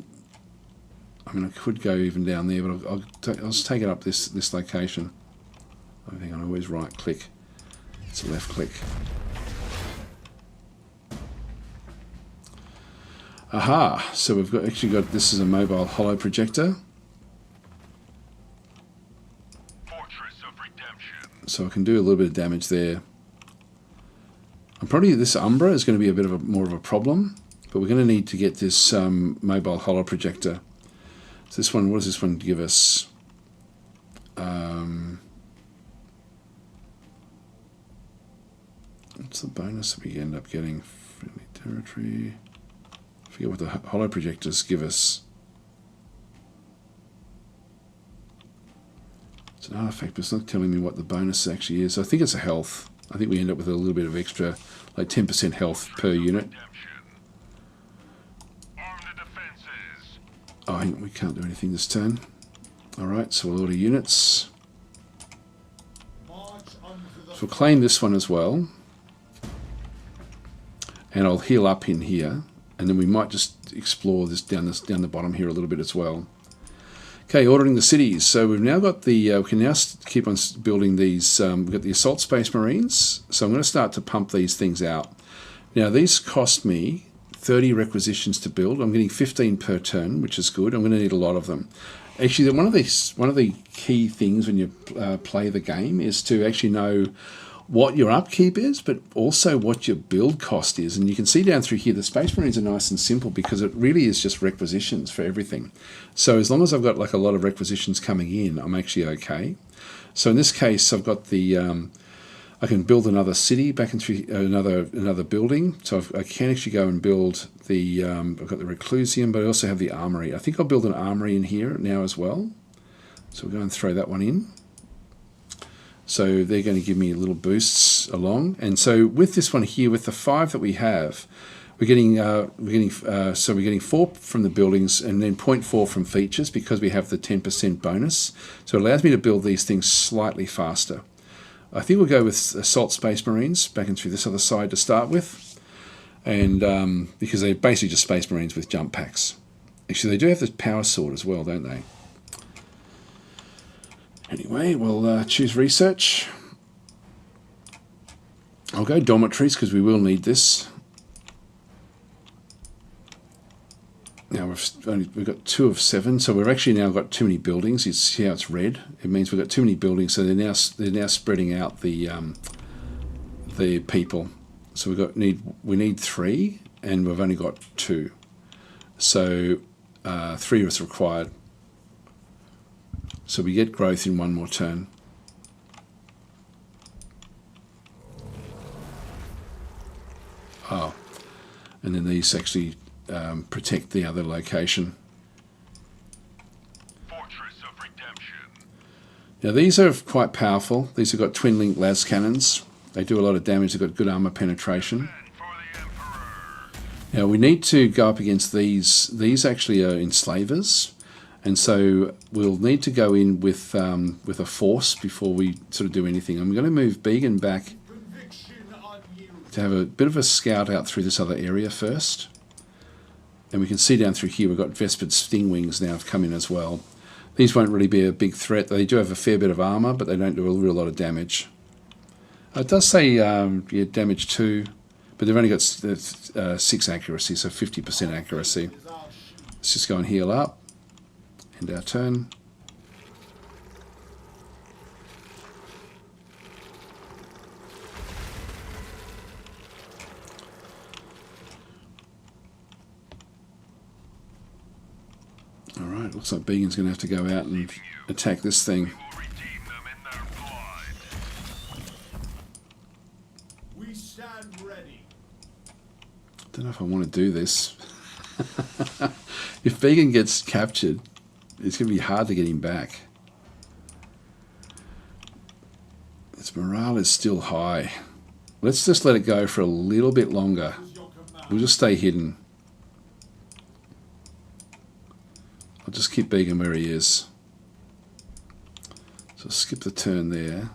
I mean, I could go even down there, but I'll just take it up this location. I think I always right click. It's a left click. Aha! So we've actually got this is a mobile holo projector. Fortress of Redemption. So I can do a little bit of damage there. And probably this Umbra is going to be a bit of more of a problem, but we're going to need to get this mobile holo projector. So this one, what does this one give us? What's the bonus that we end up getting? Friendly territory. I forget what the holo projectors give us. It's an artifact, but it's not telling me what the bonus actually is. I think it's a health. I think we end up with a little bit of extra, like 10% health per unit. Oh, we can't do anything this turn. Alright, so we'll order units. So we'll claim this one as well. And I'll heal up in here. And then we might just explore this down the bottom here a little bit as well. Okay, ordering the cities. So we've now got the, we can now keep on building these, we've got the Assault Space Marines. So I'm going to start to pump these things out. Now these cost me 30 requisitions to build. I'm getting 15 per turn, which is good. I'm going to need a lot of them. Actually, one of the key things when you play the game is to actually know what your upkeep is, but also what your build cost is. And you can see down through here, the Space Marines are nice and simple because it really is just requisitions for everything. So as long as I've got like a lot of requisitions coming in, I'm actually okay. So in this case, I've got the, I can build another city back into another building. So I can actually go and build the, I've got the Reclusium, but I also have the Armory. I think I'll build an Armory in here now as well. So we'll go and throw that one in. So they're going to give me little boosts along. And so with this one here, with the 5 that we have, we're getting 4 from the buildings and then 0.4 from features because we have the 10% bonus. So it allows me to build these things slightly faster. I think we'll go with Assault Space Marines back and through this other side to start with. And because they're basically just Space Marines with jump packs. Actually, they do have this power sword as well, don't they? Anyway, we'll choose research. I'll go dormitories because we will need this. Now we've got 2 of 7, so we've actually now got too many buildings. You see how it's red? It means we've got too many buildings, so they're now spreading out the people. So we need 3, and we've only got 2. So 3 is required. So we get growth in 1 more turn. Oh, and then these actually protect the other location. Fortress of Redemption. Now these are quite powerful. These have got twin link las cannons. They do a lot of damage. They've got good armor penetration. Now we need to go up against these. These actually are enslavers. And so we'll need to go in with a force before we sort of do anything. I'm going to move Began back to have a bit of a scout out through this other area first. And we can see down through here we've got Vespid Sting Wings now have come in as well. These won't really be a big threat. They do have a fair bit of armour, but they don't do a real lot of damage. It does say yeah, damage 2, but they've only got 6 accuracy, so 50% accuracy. Let's just go and heal up. End our turn. Alright, looks like Began's going to have to go out and attack this thing. We stand ready. Don't know if I want to do this. If Began gets captured, it's going to be hard to get him back. Its morale is still high. Let's just let it go for a little bit longer. We'll just stay hidden. I'll just keep Began where he is. So skip the turn there.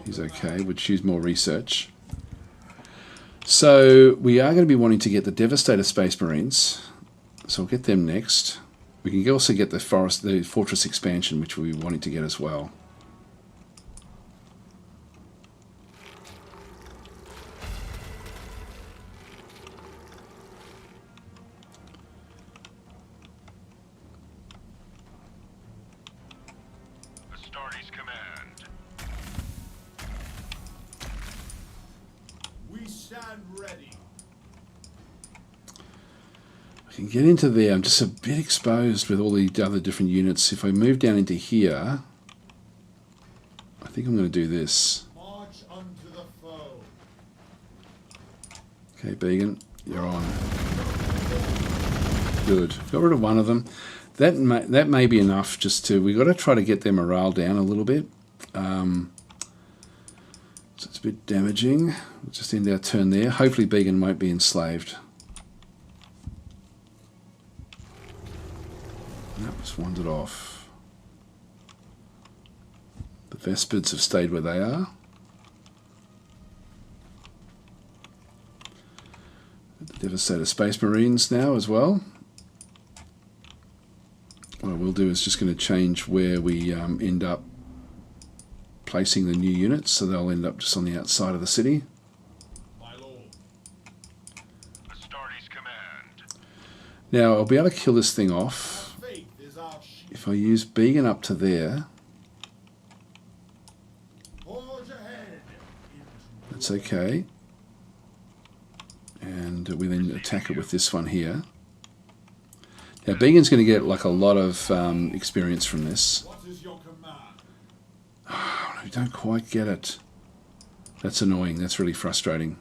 He's okay. We'll choose more research. So we are going to be wanting to get the Devastator Space Marines. So we'll get them next. We can also get the Fortress Expansion, which we'll be wanting to get as well. Astartes command. We stand ready. I can get into there. I'm just a bit exposed with all the other different units. If I move down into here, I think I'm going to do this. March unto the foe. Okay, Began, you're on. Good. Got rid of one of them. That may be enough just to... We've got to try to get their morale down a little bit. So it's a bit damaging. We'll just end our turn there. Hopefully Began won't be enslaved. That was wandered off. The Vespids have stayed where they are. The Devastator Space Marines now as well. What we'll do is just going to change where we end up placing the new units, so they'll end up just on the outside of the city. My lord. Astartes command. Now I'll be able to kill this thing off if I use Began up to there. That's okay. And we then attack it with this one here. Now Began's going to get like a lot of experience from this. What is your command? Oh, I don't quite get it. That's annoying. That's really frustrating.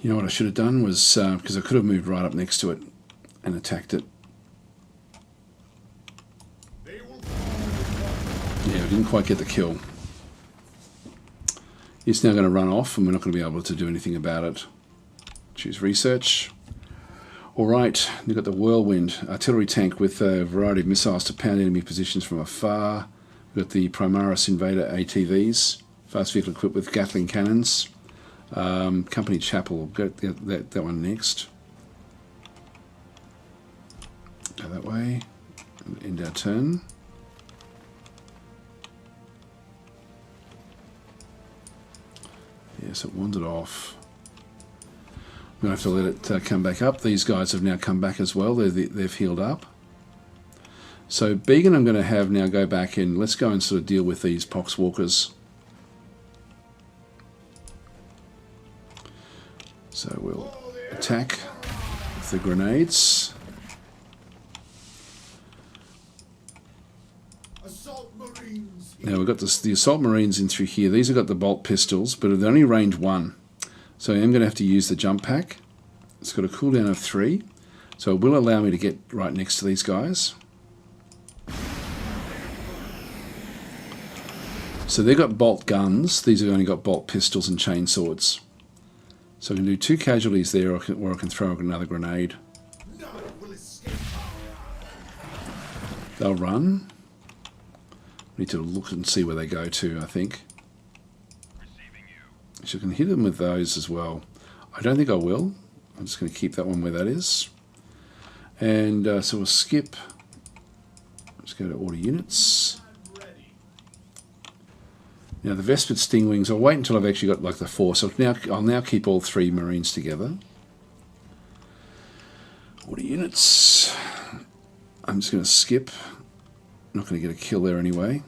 You know what I should have done was, because I could have moved right up next to it and attacked it. Yeah, we didn't quite get the kill. It's now going to run off and we're not going to be able to do anything about it. Choose research. Alright, we've got the Whirlwind artillery tank with a variety of missiles to pound enemy positions from afar. We've got the Primaris Invader ATVs, fast vehicle equipped with Gatling cannons. Company Chapel, we'll go that one next. Go that way, end our turn. Yes, it wandered off. I'm going to have to let it come back up. These guys have now come back as well. They've healed up. So Began I'm going to have now go back in. Let's go and sort of deal with these Poxwalkers. So we'll attack with the grenades. Now we've got the Assault Marines in through here. These have got the bolt pistols, but they're only range 1. So I am going to have to use the jump pack. It's got a cooldown of 3. So it will allow me to get right next to these guys. So they've got bolt guns. These have only got bolt pistols and chain swords. So I can do 2 casualties there, or I can throw another grenade. None will escape. They'll run. Need to look and see where they go to, I think. So I can hit them with those as well. I don't think I will. I'm just going to keep that one where that is. And so we'll skip. Let's go to order units. Now the Vespered Stingwings, I'll wait until I've actually got like the 4. So now I'll now keep all 3 Marines together. Order units. I'm just going to skip. I'm not going to get a kill there anyway.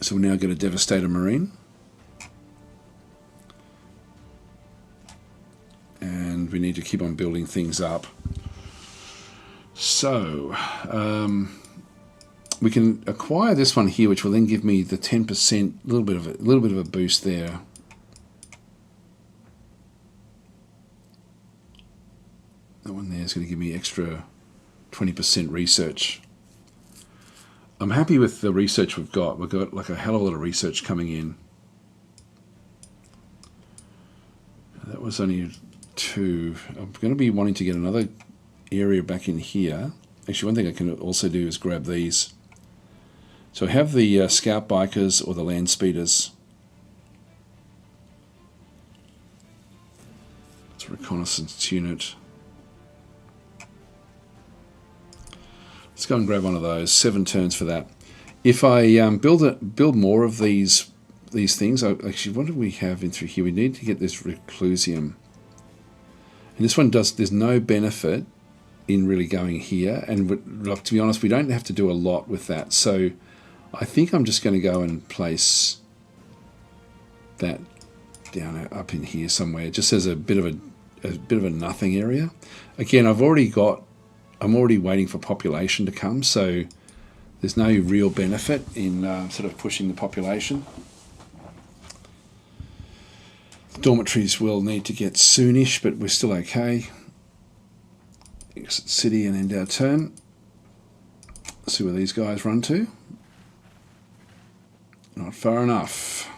So we'll now get a Devastator Marine. And we need to keep on building things up. So we can acquire this one here, which will then give me the 10%, a little bit of a boost there. That one there is going to give me extra 20% research. I'm happy with the research we've got. We've got like a hell of a lot of research coming in. That was only 2. I'm going to be wanting to get another area back in here. Actually, one thing I can also do is grab these. So I have the Scout Bikers or the Land Speeders. It's a reconnaissance unit. Let's go and grab one of those. 7 turns for that. If I build more of these things, actually, what do we have in through here? We need to get this Reclusium. And this one does. There's no benefit in really going here, and to be honest, we don't have to do a lot with that. So I think I'm just going to go and place that down up in here somewhere, just as a bit of a nothing area. Again, I'm already waiting for population to come, so there's no real benefit in sort of pushing the population. Dormitories will need to get soonish, but we're still okay. Exit city and end our turn. Let's see where these guys run to. Not far enough.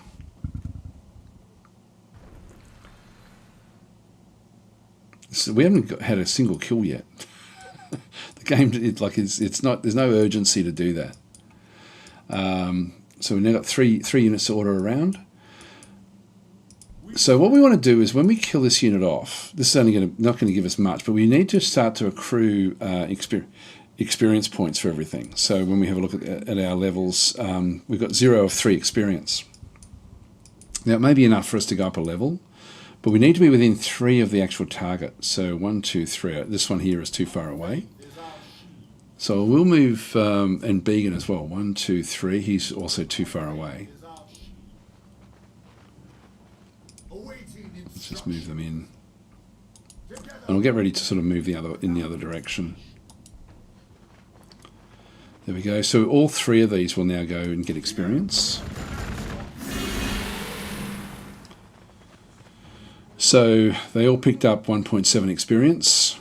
So we haven't had a single kill yet. The game, it's not. There's no urgency to do that. So we've now got three units to order around. So what we want to do is when we kill this unit off, this is only not going to give us much, but we need to start to accrue experience points for everything. So when we have a look at our levels, we've got 0 of 3 experience. Now it may be enough for us to go up a level, but we need to be within 3 of the actual target. So 1, 2, 3. This one here is too far away. So we'll move, and Began as well. 1, 2, 3. He's also too far away. Let's just move them in. And we'll get ready to sort of move in the other direction. There we go. So all 3 of these will now go and get experience. So they all picked up 1.7 experience.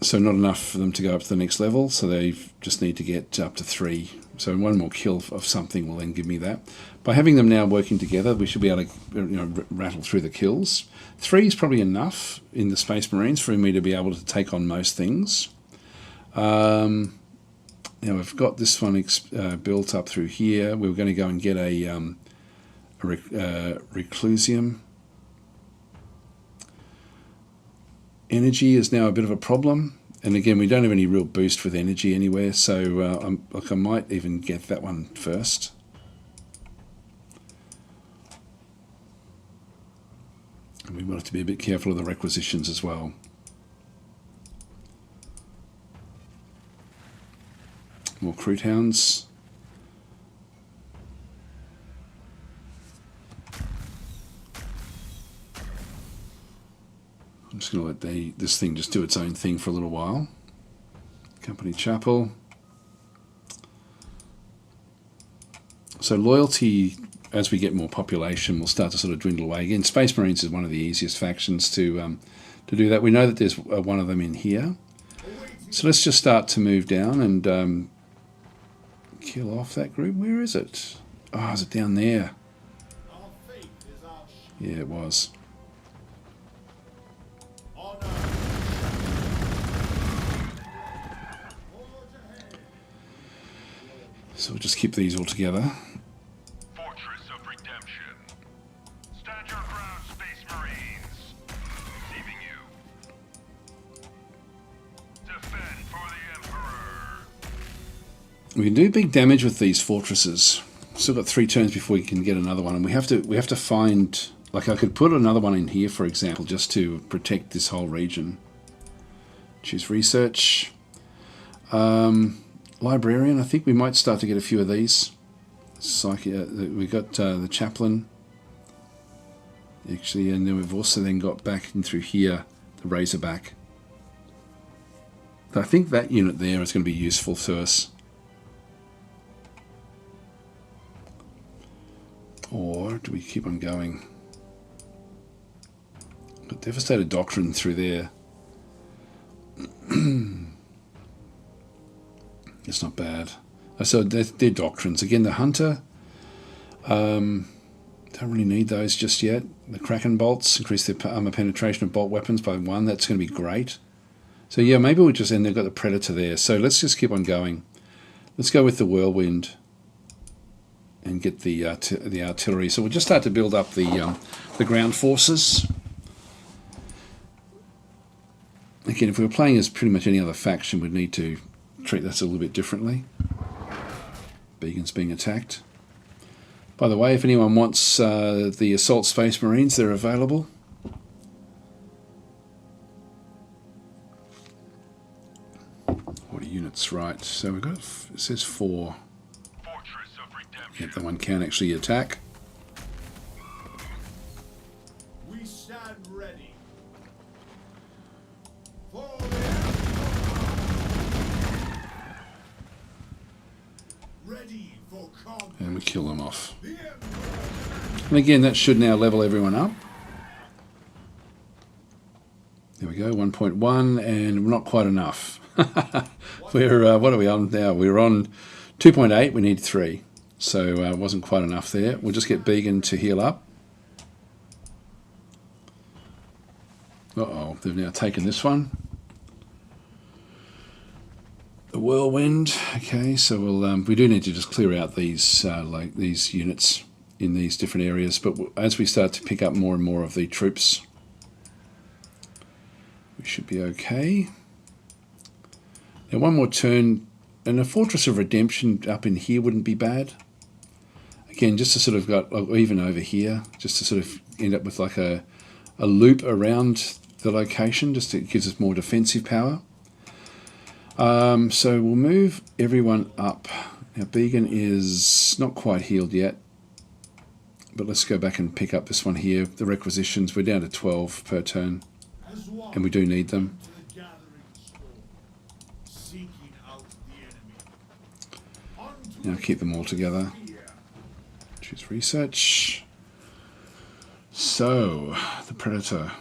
So not enough for them to go up to the next level. So they just need to get up to 3. So one more kill of something will then give me that. By having them now working together, we should be able to rattle through the kills. 3 is probably enough in the Space Marines for me to be able to take on most things. Now we've got this one built up through here. We're going to go and get a Reclusium. Energy is now a bit of a problem. And again, we don't have any real boost with energy anywhere, so I might even get that one first. And we want to be a bit careful of the requisitions as well. More Crute Hounds. I'm just going to let this thing just do its own thing for a little while. Company Chapel. So loyalty, as we get more population, will start to sort of dwindle away. Again, Space Marines is one of the easiest factions to do that. We know that there's one of them in here. So let's just start to move down and kill off that group. Where is it? Oh, is it down there? Yeah, it was. So we'll just keep these all together. Fortress of Redemption. Stand your ground, Space Marines. Receiving you. Defend for the Emperor. We can do big damage with these fortresses. Still got 3 turns before we can get another one, and we have to find, like, I could put another one in here, for example, just to protect this whole region. Choose research. Librarian, I think we might start to get a few of these. We got the chaplain, actually, and then we've also then got back in through here the Razorback. I think that unit there is going to be useful to us. Or do we keep on going? Got Devastator Doctrine through there. It's not bad. So they're doctrines. Again, the Hunter, don't really need those just yet. The Kraken Bolts, increase the armor penetration of bolt weapons by 1. That's going to be great. So yeah, maybe we'll just, and they've got the Predator there. So let's just keep on going. Let's go with the Whirlwind and get the artillery. So we'll just start to build up the ground forces. Again, if we were playing as pretty much any other faction, we'd need to treat that a little bit differently. Beacon's being attacked. By the way, if anyone wants the Assault Space Marines, they're available. What are units? Right, so we've got, it says 4. Fortress of Redemption. Yep, that one can actually attack. We stand ready. Ready for combat. And we kill them off. And again, that should now level everyone up. There we go, 1.1, and not quite enough. We're what are we on now? We're on 2.8. We need 3, so it wasn't quite enough there. We'll just get Beacon to heal up. Uh-oh, they've now taken this one. The Whirlwind. Okay, so we do need to just clear out these like these units in these different areas. But as we start to pick up more and more of the troops, we should be okay. Now one more turn, and a Fortress of Redemption up in here wouldn't be bad. Again, just to sort of got, or even over here, just to sort of end up with like a loop around the location, just to, it gives us more defensive power. So we'll move everyone up. Now Beacon is not quite healed yet, but let's go back and pick up this one here. The requisitions, we're down to 12 per turn, and we do need them. Now keep them all together. Choose research. So, the Predator.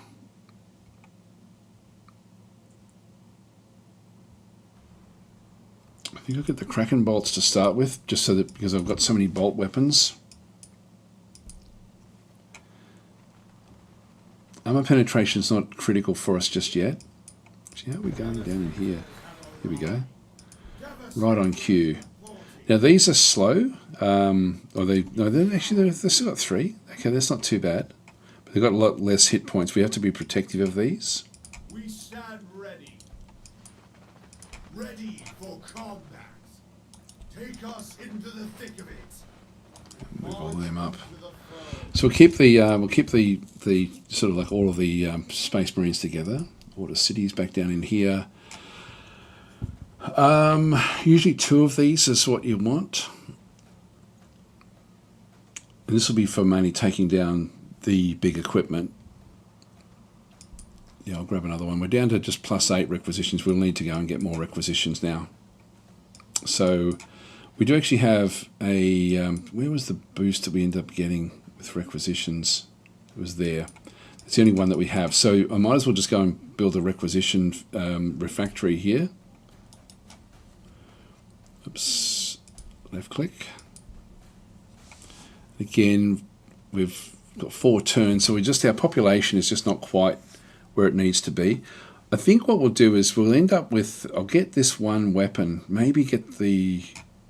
I think I'll get the Kraken bolts to start with, just so that, because I've got so many bolt weapons. Armor penetration is not critical for us just yet. See how we're going down in here. Here we go. Right on cue. Now these are slow. They've still got 3. Okay, that's not too bad. But they've got a lot less hit points. We have to be protective of these. We stand ready. Ready for combat. Take us into the thick of it. Move all of them up. So we'll keep the sort of like all of the Space Marines together. Order cities back down in here. Usually 2 of these is what you want. And this will be for mainly taking down the big equipment. Yeah, I'll grab another one. We're down to just +8 requisitions. We'll need to go and get more requisitions now. So we do actually have a... where was the boost that we ended up getting with requisitions? It was there. It's the only one that we have. So I might as well just go and build a requisition refractory here. Oops, left click. Again, we've got 4 turns, so our population is just not quite where it needs to be. I think what we'll do is we'll end up with, I'll get this one weapon, maybe get the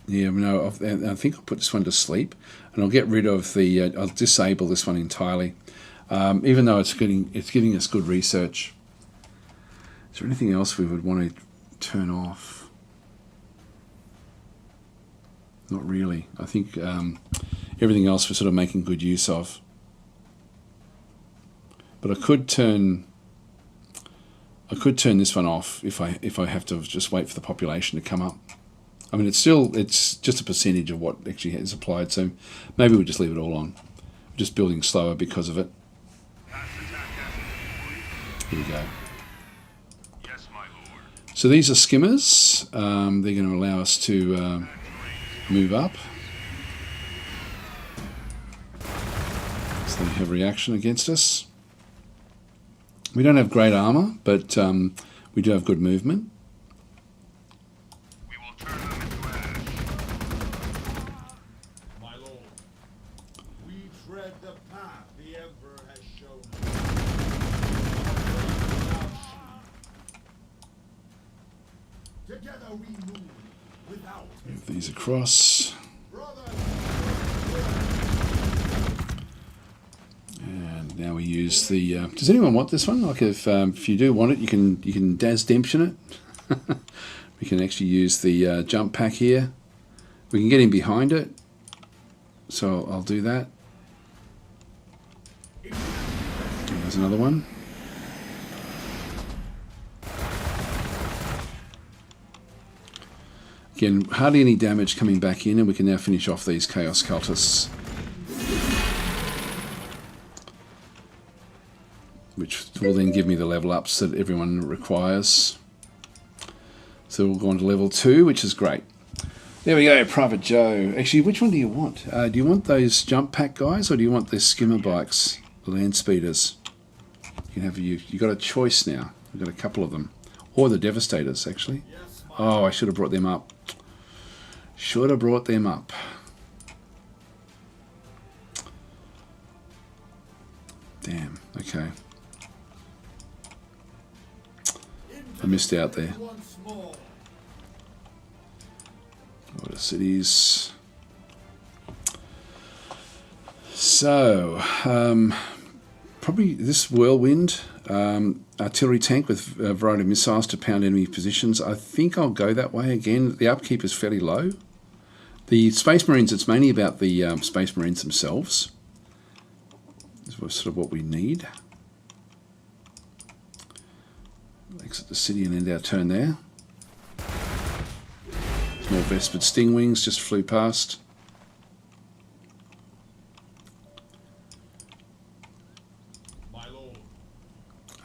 Yeah, no, I think I'll put this one to sleep, and I'll get rid of the. I'll disable this one entirely, even though it's giving us good research. Is there anything else we would want to turn off? Not really. I think everything else we're sort of making good use of. But I could turn this one off if I have to just wait for the population to come up. I mean, it's just a percentage of what actually is applied, so maybe we just leave it all on. We're just building slower because of it. Here we go. Yes, my lord. So these are skimmers. They're going to allow us to move up. So they have reaction against us. We don't have great armor, but we do have good movement. We will turn them into ash. My lord, we tread the path the Emperor has shown us. Together we move without Move these across. And now we use the. Does anyone want this one? Like, if you do want it, you can DasTactic it. We can actually use the jump pack here. We can get in behind it. So I'll do that. There's another one. Again, hardly any damage coming back in, and we can now finish off these Chaos Cultists. Which will then give me the level ups that everyone requires. So we'll go on to level 2, which is great. There we go, Private Joe. Actually, which one do you want? Do you want those jump pack guys, or do you want the skimmer bikes, the land speeders? You can have you got a choice now. We've got a couple of them, or the Devastators actually. Oh, I should have brought them up. Should have brought them up. Damn. Okay. I missed out there. Order cities. So, probably this Whirlwind artillery tank with a variety of missiles to pound enemy positions. I think I'll go that way again. The upkeep is fairly low. The Space Marines, it's mainly about the Space Marines themselves. This is sort of what we need. Exit the city and end our turn there. Small Vespered Stingwings just flew past.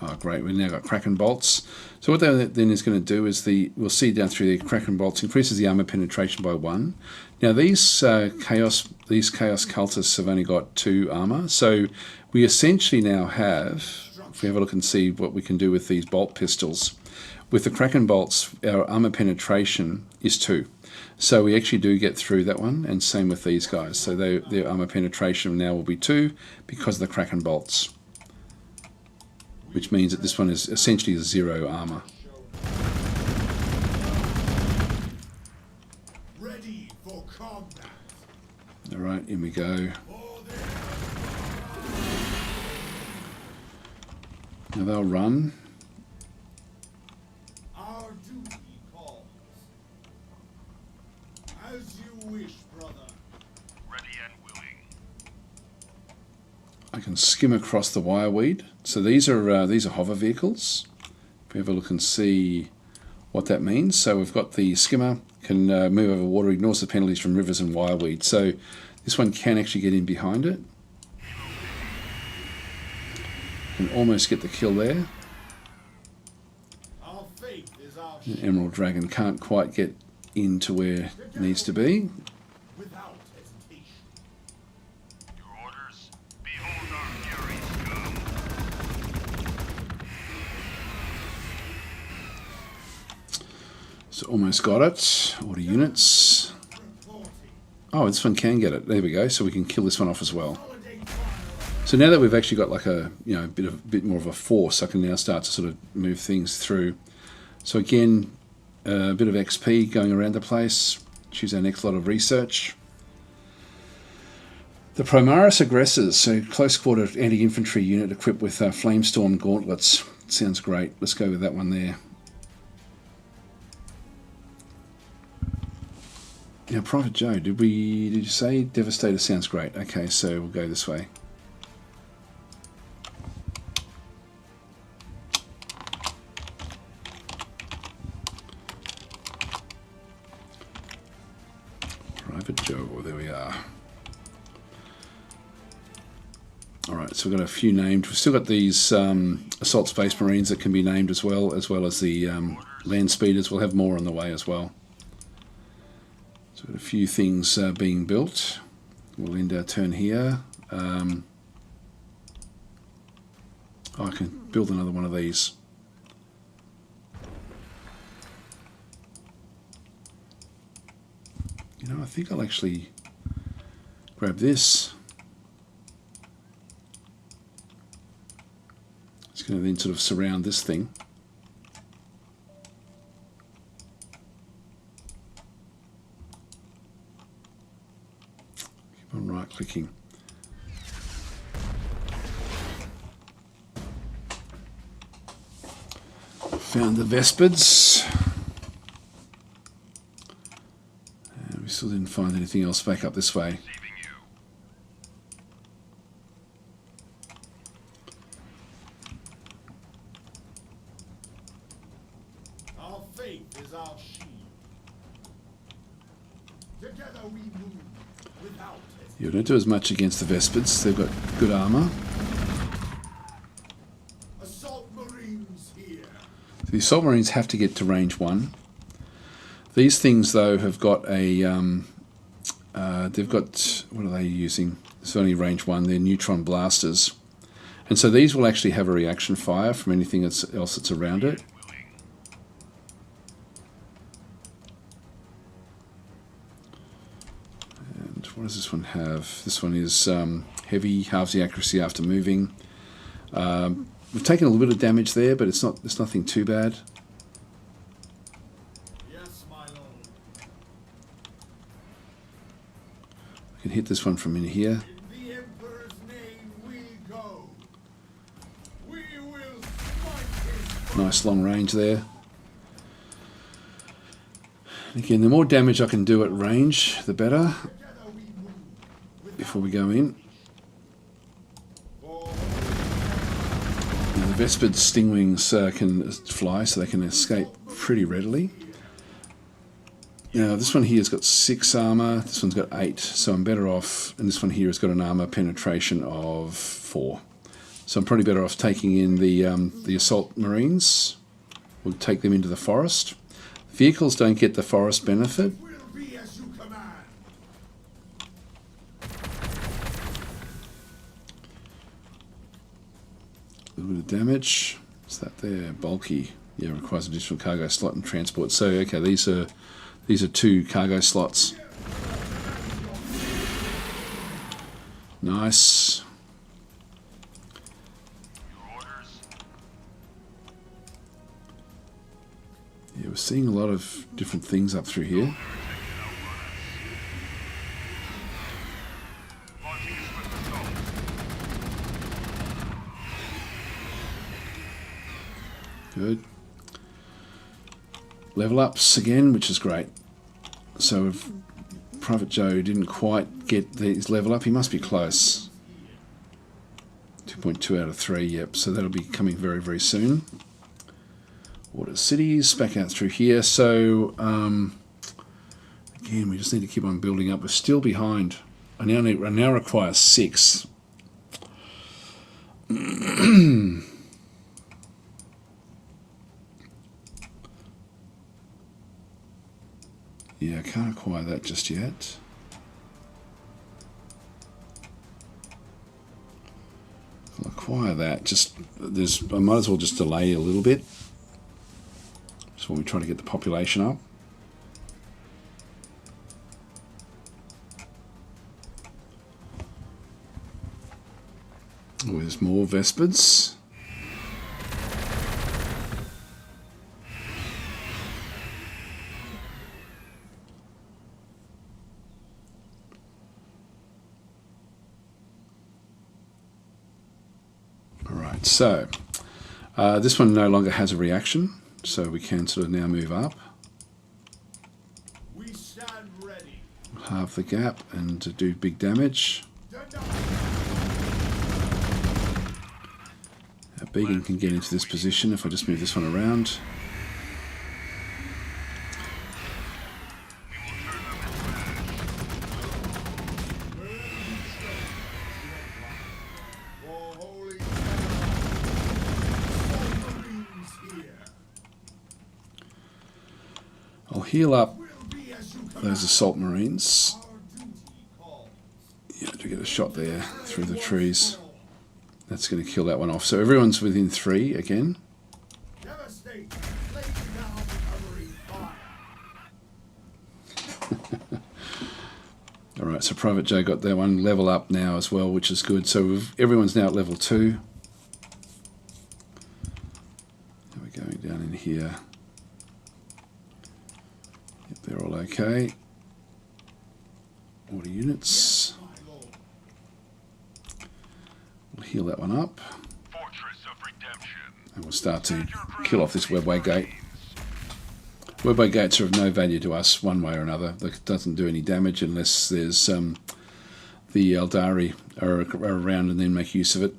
Oh, great, we've now got Kraken Bolts. So what that then is going to do is we'll see down through the Kraken Bolts increases the armor penetration by 1. Now these Chaos Cultists have only got 2 armor, so we essentially now have, if we have a look and see what we can do with these bolt pistols, with the Kraken Bolts, our armor penetration is 2. So we actually do get through that one, and same with these guys. So their armor penetration now will be 2 because of the Kraken Bolts, which means that this one is essentially 0 armor. ready for combat. All right, in we go. Now they'll run. Our duty calls. As you wish, brother. Ready and willing. I can skim across the wireweed. So these are hover vehicles. If we have a look and see what that means. So we've got the skimmer can move over water, ignores the penalties from rivers and wireweed. So this one can actually get in behind it. Can almost get the kill there. Our faith is our The Emerald Dragon can't quite get into where it needs to be. without hesitation. Your orders? Behold our furies come. So almost got it. Order units. Oh, this one can get it. There we go. So we can kill this one off as well. So now that we've actually got like a bit more of a force, I can now start to sort of move things through. So again, a bit of XP going around the place. choose our next lot of research. The Primaris Aggressors, so close quarter anti-infantry unit equipped with Flamestorm gauntlets. Sounds great. Let's go with that one there. Now, Private Joe, did you say Devastator sounds great? Okay, so we'll go this way. Private Joe, there we are. Alright, so we've got a few named. We've still got these Assault Space Marines that can be named as well as the Land Speeders. We'll have more on the way as well. So we've got a few things being built. We'll end our turn here. Oh, I can build another one of these. You know, I think I'll actually grab this. It's going to then sort of surround this thing. Keep on right clicking. Found the Vespids. And we still didn't find anything else back up this way. Our faith is our shield. Together we move without it. You don't do as much against the Vespids. They've got good armor. Assault Marines here. The Assault Marines have to get to range 1. These things, though, have got a... they've got... What are they using? It's only range 1. They're neutron blasters. And so these will actually have a reaction fire from anything else that's around it. And what does this one have? This one is heavy, halves the accuracy after moving. We've taken a little bit of damage there, but it's nothing too bad. Yes, my lord. I can hit this one from in here. In the Emperor's name we go. We will fight him. Nice long range there. And again, the more damage I can do at range, the better. Together we move Before we go in. for Now, the Vespid stingwings can fly, so they can escape pretty readily. Now, this one here has got 6 armor. This one's got 8, so I'm better off. And this one here has got an armor penetration of 4. So I'm probably better off taking in the Assault Marines. We'll take them into the forest. Vehicles don't get the forest benefit. will be as you command. A little bit of damage. What's that there? Bulky. Yeah, requires additional cargo slot and transport. So okay, these are 2 cargo slots. Nice. Yeah, we're seeing a lot of different things up through here. Good. Level ups again, which is great. So if Private Joe didn't quite get his level up, he must be close. 2.2 out of 3, yep. So that'll be coming very, very soon. Water cities, back out through here. So again, we just need to keep on building up. We're still behind. I now require 6. Yeah, I can't acquire that just yet. I'll acquire that. I might as well just delay a little bit. So when we try to get the population up. Oh, there's more Vespids. so this one no longer has a reaction, so we can sort of now move up. We stand ready. Halve the gap and do big damage. Our beacon can get into this position if I just move this one around. I'll heal up those assault marines. Yeah, to get a shot there through the trees. That's going to kill that one off. So everyone's within 3 again. Alright, so Private Joe got that one level up now as well, which is good. So everyone's now at level 2. And we're going down in here. Yep, they're all okay. Order units. We'll heal that one up. And we'll start to kill off this webway gate. Webway gates are of no value to us one way or another. It doesn't do any damage unless there's the Eldari are around and then make use of it.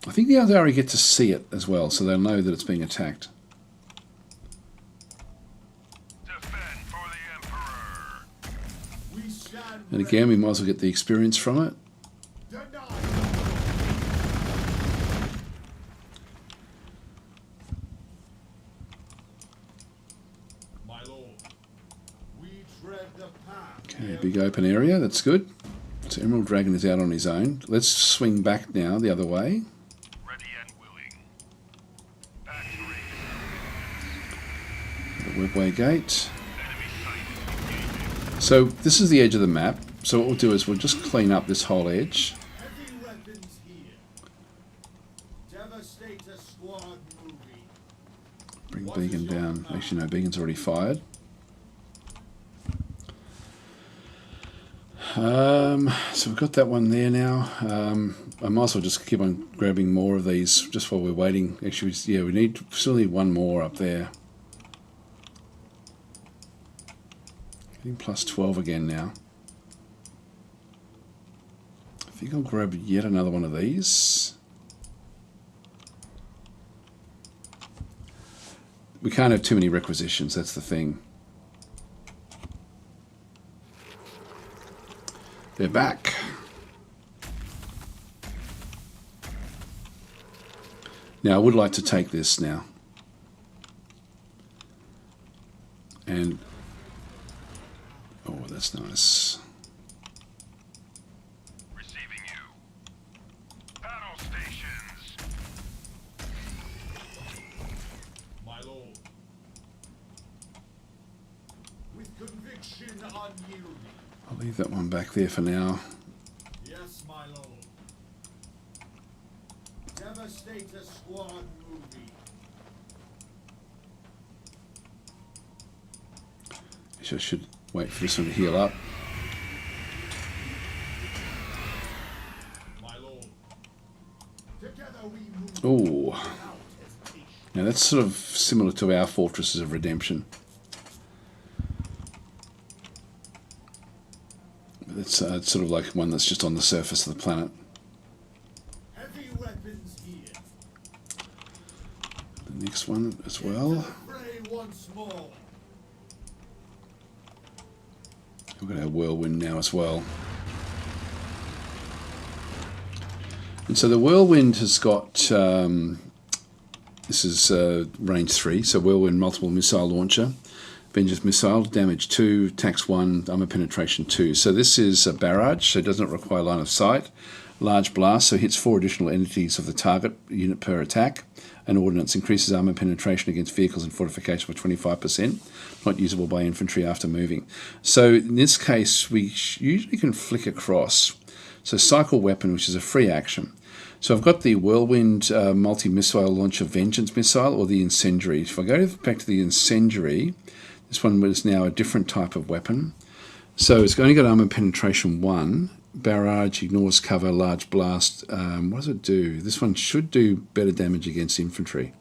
I think the Eldari get to see it as well, so they'll know that it's being attacked. And again, we might as well get the experience from it. Okay, big open area, that's good. So Emerald Dragon is out on his own. Let's swing back now the other way. Ready and willing. Back to The webway gate. So this is the edge of the map. So what we'll do is we'll just clean up this whole edge. Heavy weapons here. Devastator squad moving. Bring Beacon down. Actually, no, Beacon's already fired. So we've got that one there now. I might as well just keep on grabbing more of these just while we're waiting. Actually, yeah, we still need one more up there. Getting plus 12 again now. I think I'll grab yet another one of these. We can't have too many requisitions, that's the thing. They're back. Now I would like to take this now. And oh, that's nice. receiving you. Battle stations. My lord. With conviction unyielding. I'll leave that one back there for now. Yes, my lord. Devastator squad moving. I should wait for this one to heal up. My lord. Together we move. Oh, Without hesitation. now that's sort of similar to our Fortresses of Redemption. It's sort of like one that's just on the surface of the planet. Heavy weapons here. The next one as well. Pray once more. We've got our Whirlwind now as well. And so the Whirlwind has got, this is range 3, so Whirlwind multiple missile launcher. Vengeance missile, damage 2, tax 1, armor penetration 2. So this is a barrage, so it doesn't require line of sight. Large blast, so hits 4 additional entities of the target unit per attack. And ordnance increases armor penetration against vehicles and fortification by 25%. Not usable by infantry after moving. So in this case, we usually can flick across. So cycle weapon, which is a free action. So I've got the Whirlwind multi-missile launcher Vengeance missile or the Incendiary. If I go back to the Incendiary, this one is now a different type of weapon. So it's only got armor penetration 1 barrage, ignores cover, large blast. What does it do? This one should do better damage against infantry.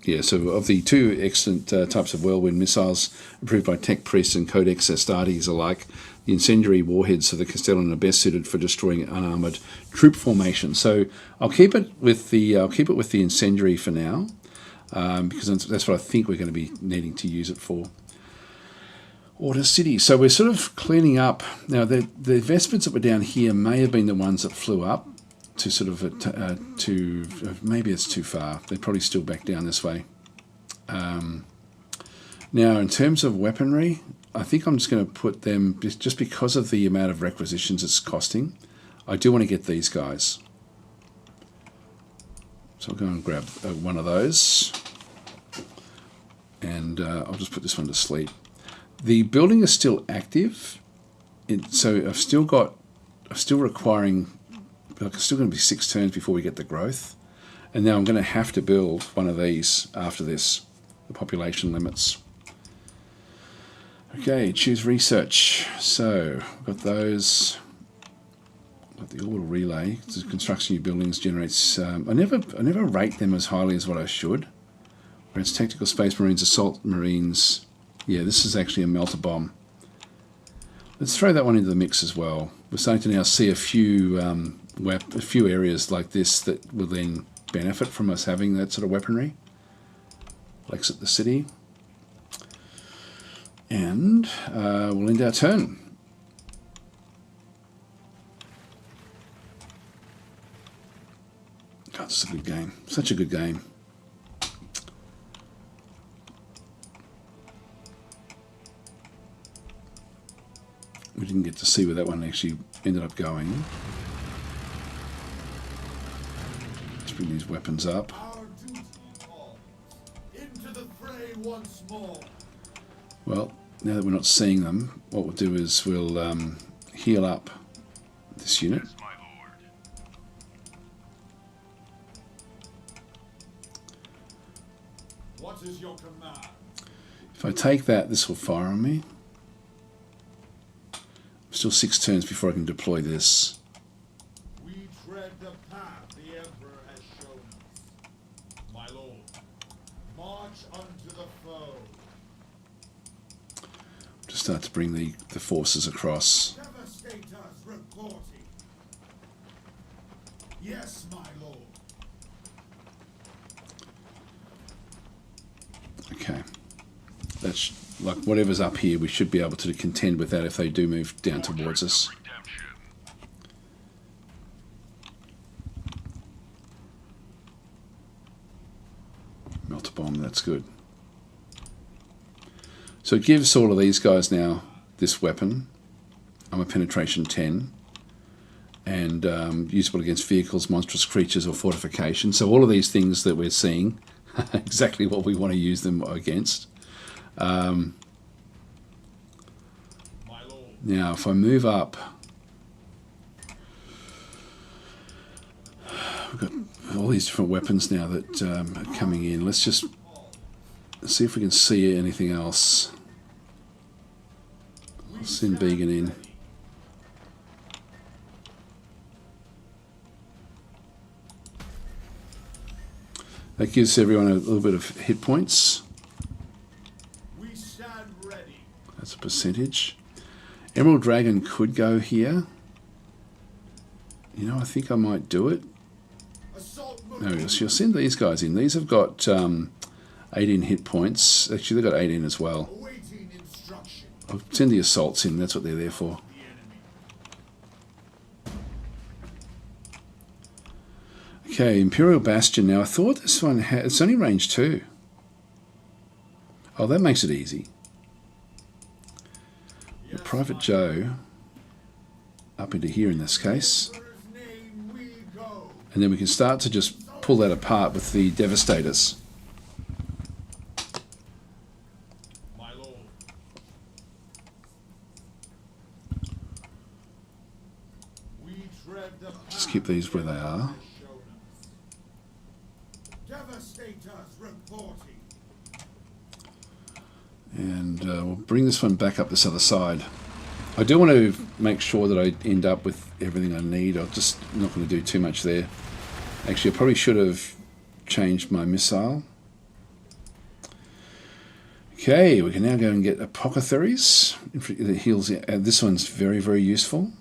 Yeah, so of the two excellent types of whirlwind missiles approved by tech priests and Codex Astartes alike, the incendiary warheads of the Castellan are best suited for destroying unarmored troop formation. So I'll keep it with the incendiary for now, because that's what I think we're going to be needing to use it for. Order City. So we're sort of cleaning up now. The investments that were down here may have been the ones that flew up to sort of maybe it's too far. They're probably still back down this way. Now, in terms of weaponry, I think I'm just going to put them, just because of the amount of requisitions it's costing, I do want to get these guys. So I'll go and grab one of those, and I'll just put this one to sleep. The building is still active, so I've still requiring. Like, it's still going to be 6 turns before we get the growth. And now I'm going to have to build one of these after this, the population limits. Okay, choose research. So, we've got those. Got the orbital relay. So construction of buildings generates... I never rate them as highly as what I should. Whereas tactical space marines, assault marines... Yeah, this is actually a melter bomb. Let's throw that one into the mix as well. We're starting to now see a few areas like this that will then benefit from us having that sort of weaponry. We'll exit the city. And we'll end our turn. God, this is a good game. Such a good game. We didn't get to see where that one actually ended up going. Let's bring these weapons up. Our duty calls. Into the fray once more. Well, now that we're not seeing them, what we'll do is we'll heal up this unit. Yes, my lord. What is your command? If I take that, this will fire on me. Still 6 turns before I can deploy this. We tread the path the Emperor has shown us. My lord, march unto the foe. Just start to bring the forces across. Devastators reporting. Yes, my lord. Okay. That's like whatever's up here, we should be able to contend with that if they do move down towards us. Melter bomb, that's good. So it gives all of these guys now this weapon. I'm a penetration 10. And usable against vehicles, monstrous creatures, or fortifications. So all of these things that we're seeing, exactly what we want to use them against. Now, if I move up, we've got all these different weapons now that are coming in. Let's just see if we can see anything else. I'll send Began in. That gives everyone a little bit of hit points. We stand ready. That's a percentage. Emerald Dragon could go here. You know, I think I might do it. No, you'll send these guys in. These have got 18 hit points. Actually, they've got 18 as well. Awaiting instruction. I'll send the assaults in. That's what they're there for. Okay, Imperial Bastion. Now, I thought this one had... It's only range 2. Oh, that makes it easy. Yes, Private Joe up into here in this case. Emperor's name we go. And then we can start to just pull that apart with the Devastators. My lord. We tread the path Just keep these where they are. shown us. Devastators reporting. And we'll bring this one back up this other side. I do want to make sure that I end up with everything I need. I'm just not going to do too much there. Actually, I probably should have changed my missile. Okay, we can now go and get apothecaries. It heals. This one's very, very useful.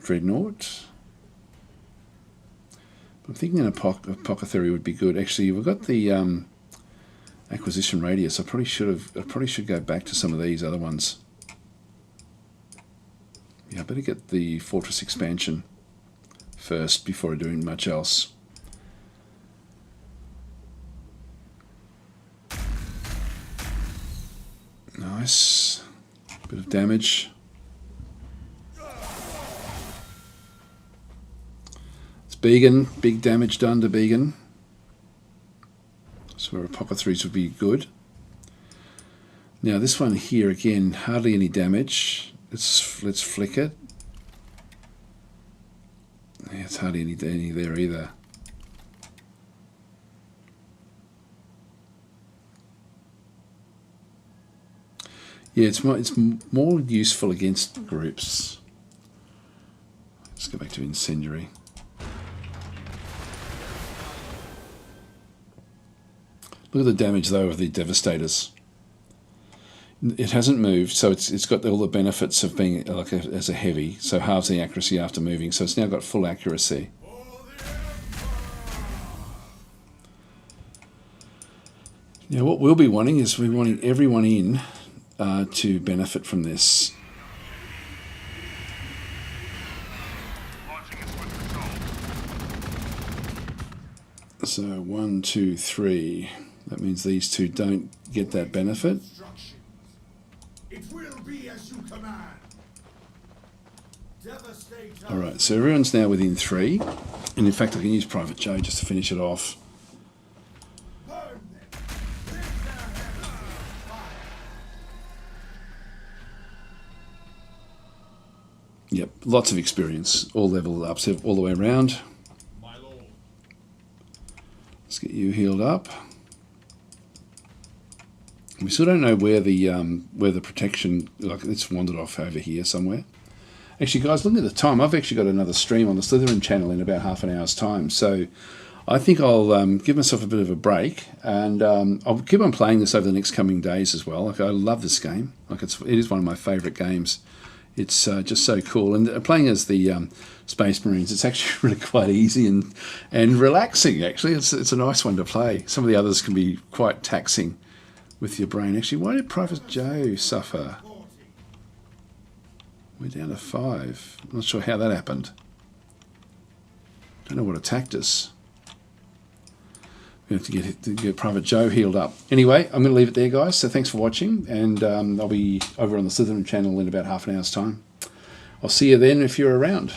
Dreadnought. I'm thinking an apothecary would be good. Actually, we've got the acquisition radius. I probably should go back to some of these other ones. Yeah, I better get the fortress expansion first before doing much else. Nice. Bit of damage. It's Beacon. Big damage done to Beacon. So our apothecaries would be good. Now this one here again, hardly any damage. Let's flick it. Yeah, it's hardly any there either. Yeah, it's more useful against groups. Let's go back to incendiary. Look at the damage though of the devastators. It hasn't moved, so it's got all the benefits of being like as a heavy, so halves the accuracy after moving. So it's now got full accuracy. Now what we'll be wanting is we're wanting everyone in to benefit from this. So 1, 2, 3. That means these two don't get that benefit. It will be as you command. Alright, so everyone's now within 3. And in fact I can use Private Joe just to finish it off. Yep, lots of experience, all level ups all the way around. Let's get you healed up. We still don't know where the protection, like it's wandered off over here somewhere. Actually guys, look at the time, I've actually got another stream on the Slytherin channel in about half an hour's time, so I think I'll give myself a bit of a break, and I'll keep on playing this over the next coming days as well. Like I love this game, like it is one of my favourite games. It's just so cool, and playing as the Space Marines, it's actually really quite easy and relaxing. Actually, it's a nice one to play. Some of the others can be quite taxing with your brain. Actually, why did Private Joe suffer? We're down to 5. I'm not sure how that happened. Don't know what attacked us. We have to get Private Joe healed up. Anyway, I'm going to leave it there, guys. So thanks for watching, and I'll be over on the Slytherin channel in about half an hour's time. I'll see you then if you're around.